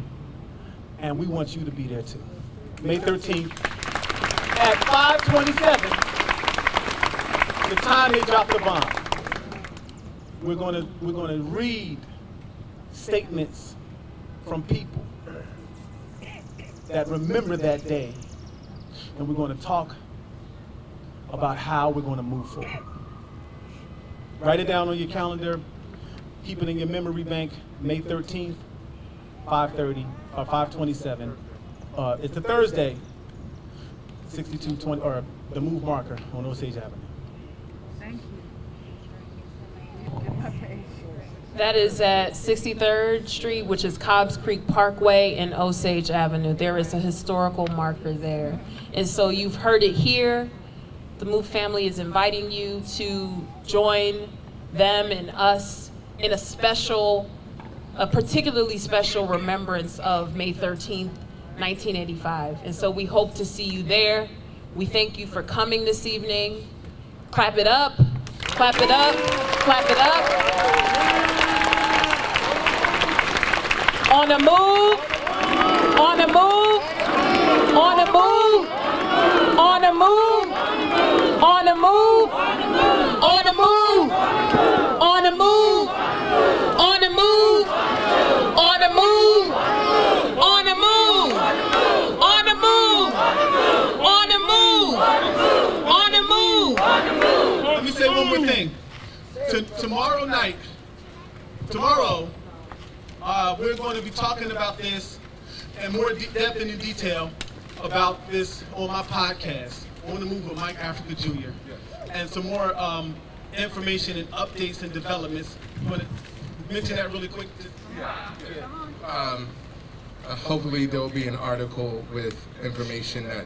and we want you to be there too. May 13th at 5:27, the time they dropped the bomb. We're gonna read statements from people that remember that day, and we're going to talk about how we're going to move forward. Write it down on your calendar. Keep it in your memory bank. May 13th, 5:30 or 5:27. It's a Thursday. 6220 or the Move marker on Osage Avenue. Thank you. That is at 63rd Street, which is Cobbs Creek Parkway and Osage Avenue. There is a historical marker there. And so you've heard it here. The Move family is inviting you to join them and us in a particularly special remembrance of May 13th, 1985. And so we hope to see you there. We thank you for coming this evening. Clap it up, clap it up, clap it up. On the move, on the move, on the move, on the move, on the move, on the move, on the move, on the move, on the move, on the move, on the move, on the move, on the move. Let me say one more thing. Tomorrow night, we're going to be talking about this in more depth and in detail about this on my podcast, On the Move with Mike Africa Jr. And some more information and updates and developments. You want to mention that really quick? Hopefully there will be an article with information that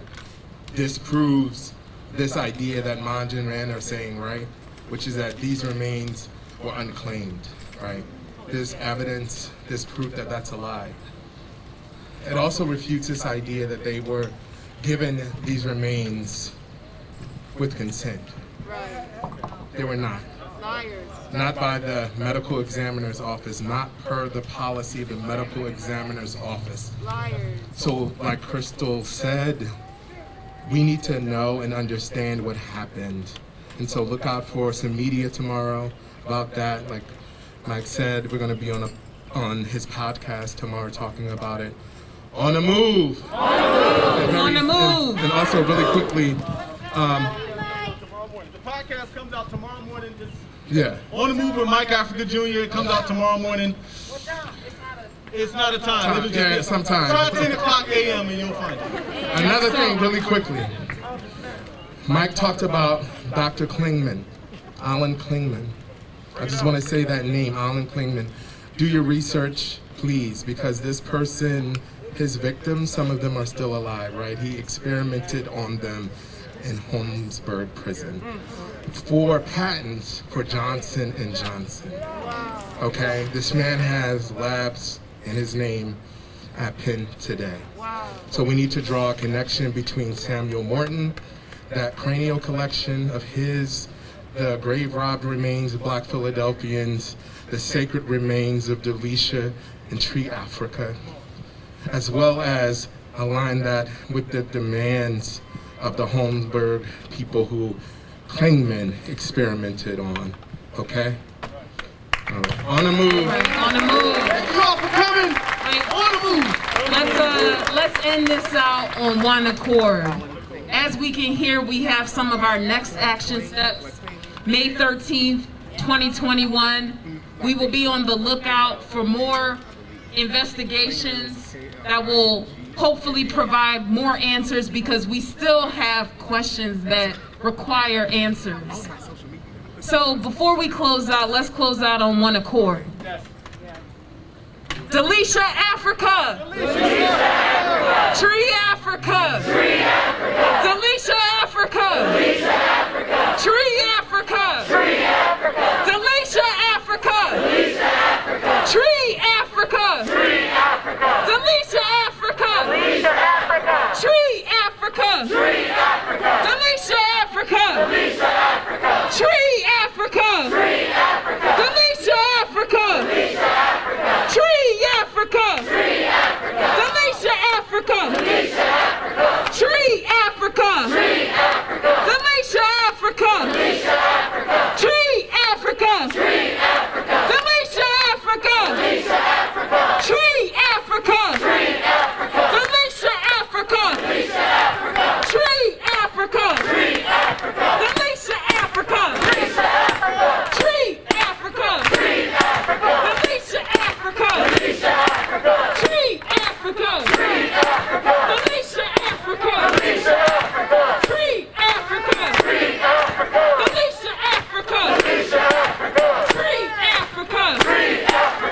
disproves this idea that Manj and Rand are saying, right? Which is that these remains were unclaimed, right? There's evidence, there's proof that that's a lie. It also refutes this idea that they were given these remains with consent. Right. They were not. Liars. Not by the medical examiner's office, not per the policy of the medical examiner's office. Liars. So like Crystal said, we need to know and understand what happened. And so look out for some media tomorrow about that. Like Mike said, we're gonna be on his podcast tomorrow talking about it. On the move! On the move! And also really quickly, Tomorrow morning. The podcast comes out tomorrow morning. yeah. On the Move with Mike Africa Jr. It comes out tomorrow morning. It's not a time. It'll just Yeah, be sometime. Try 10 o'clock a.m. and you'll find it. Another thing really quickly. Mike talked about Dr. Klingman, Alan Klingman. I just want to say that name, Alan Klingman. Do your research, please, because this person, his victims, some of them are still alive, right? He experimented on them in Holmesburg prison for patents for Johnson & Johnson. Okay, this man has labs in his name at Penn today. So we need to draw a connection between Samuel Morton, that cranial collection of his, the grave-robbed remains of Black Philadelphians, the sacred remains of Delisha and Tree Africa, as well as align that with the demands of the Holmesburg people who Klingman experimented on, okay? All right. On the move. Right, on the move. Thank you all for coming. Right, on the move. Let's end this out on one accord. As we can hear, we have some of our next action steps. May 13th, 2021, we will be on the lookout for more investigations that will hopefully provide more answers, because we still have questions that require answers. So before we close out, let's close out on one accord. Delisha Africa! Tree Africa! Delisha Africa! Tree Africa! Delisha Africa! Tree Africa! Delisha Africa! Tree Africa! Delisha Africa! Tree Africa! Delisha Africa! Tree Africa! Delisha Africa! Tree Africa! Delisha Africa! Tree Africa! Delisha Africa! Tree Africa! Delisha Africa! Tree Africa! Delisha Africa! Tree Africa! Delisha Africa! Tree Africa! Delisha Africa! Tree Africa! Delisha Africa! Tree Africa!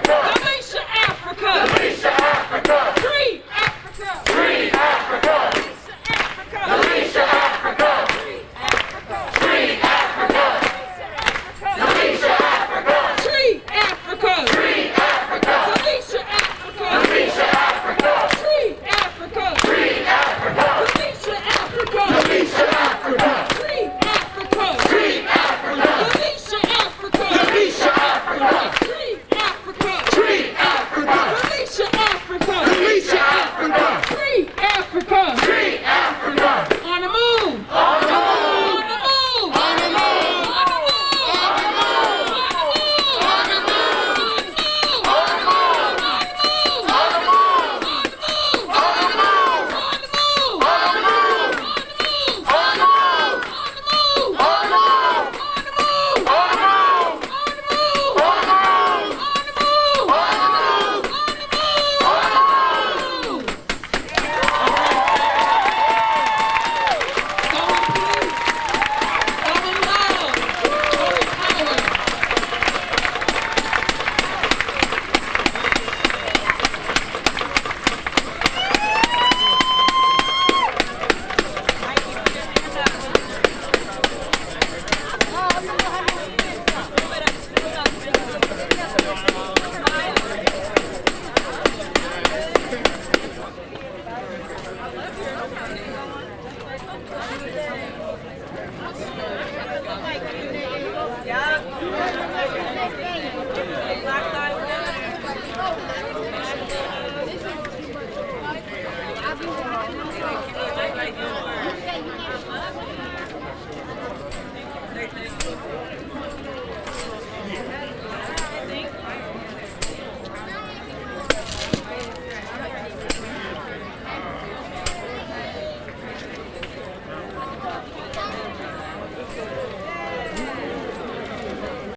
Delisha Africa! Tree Africa! Yeah.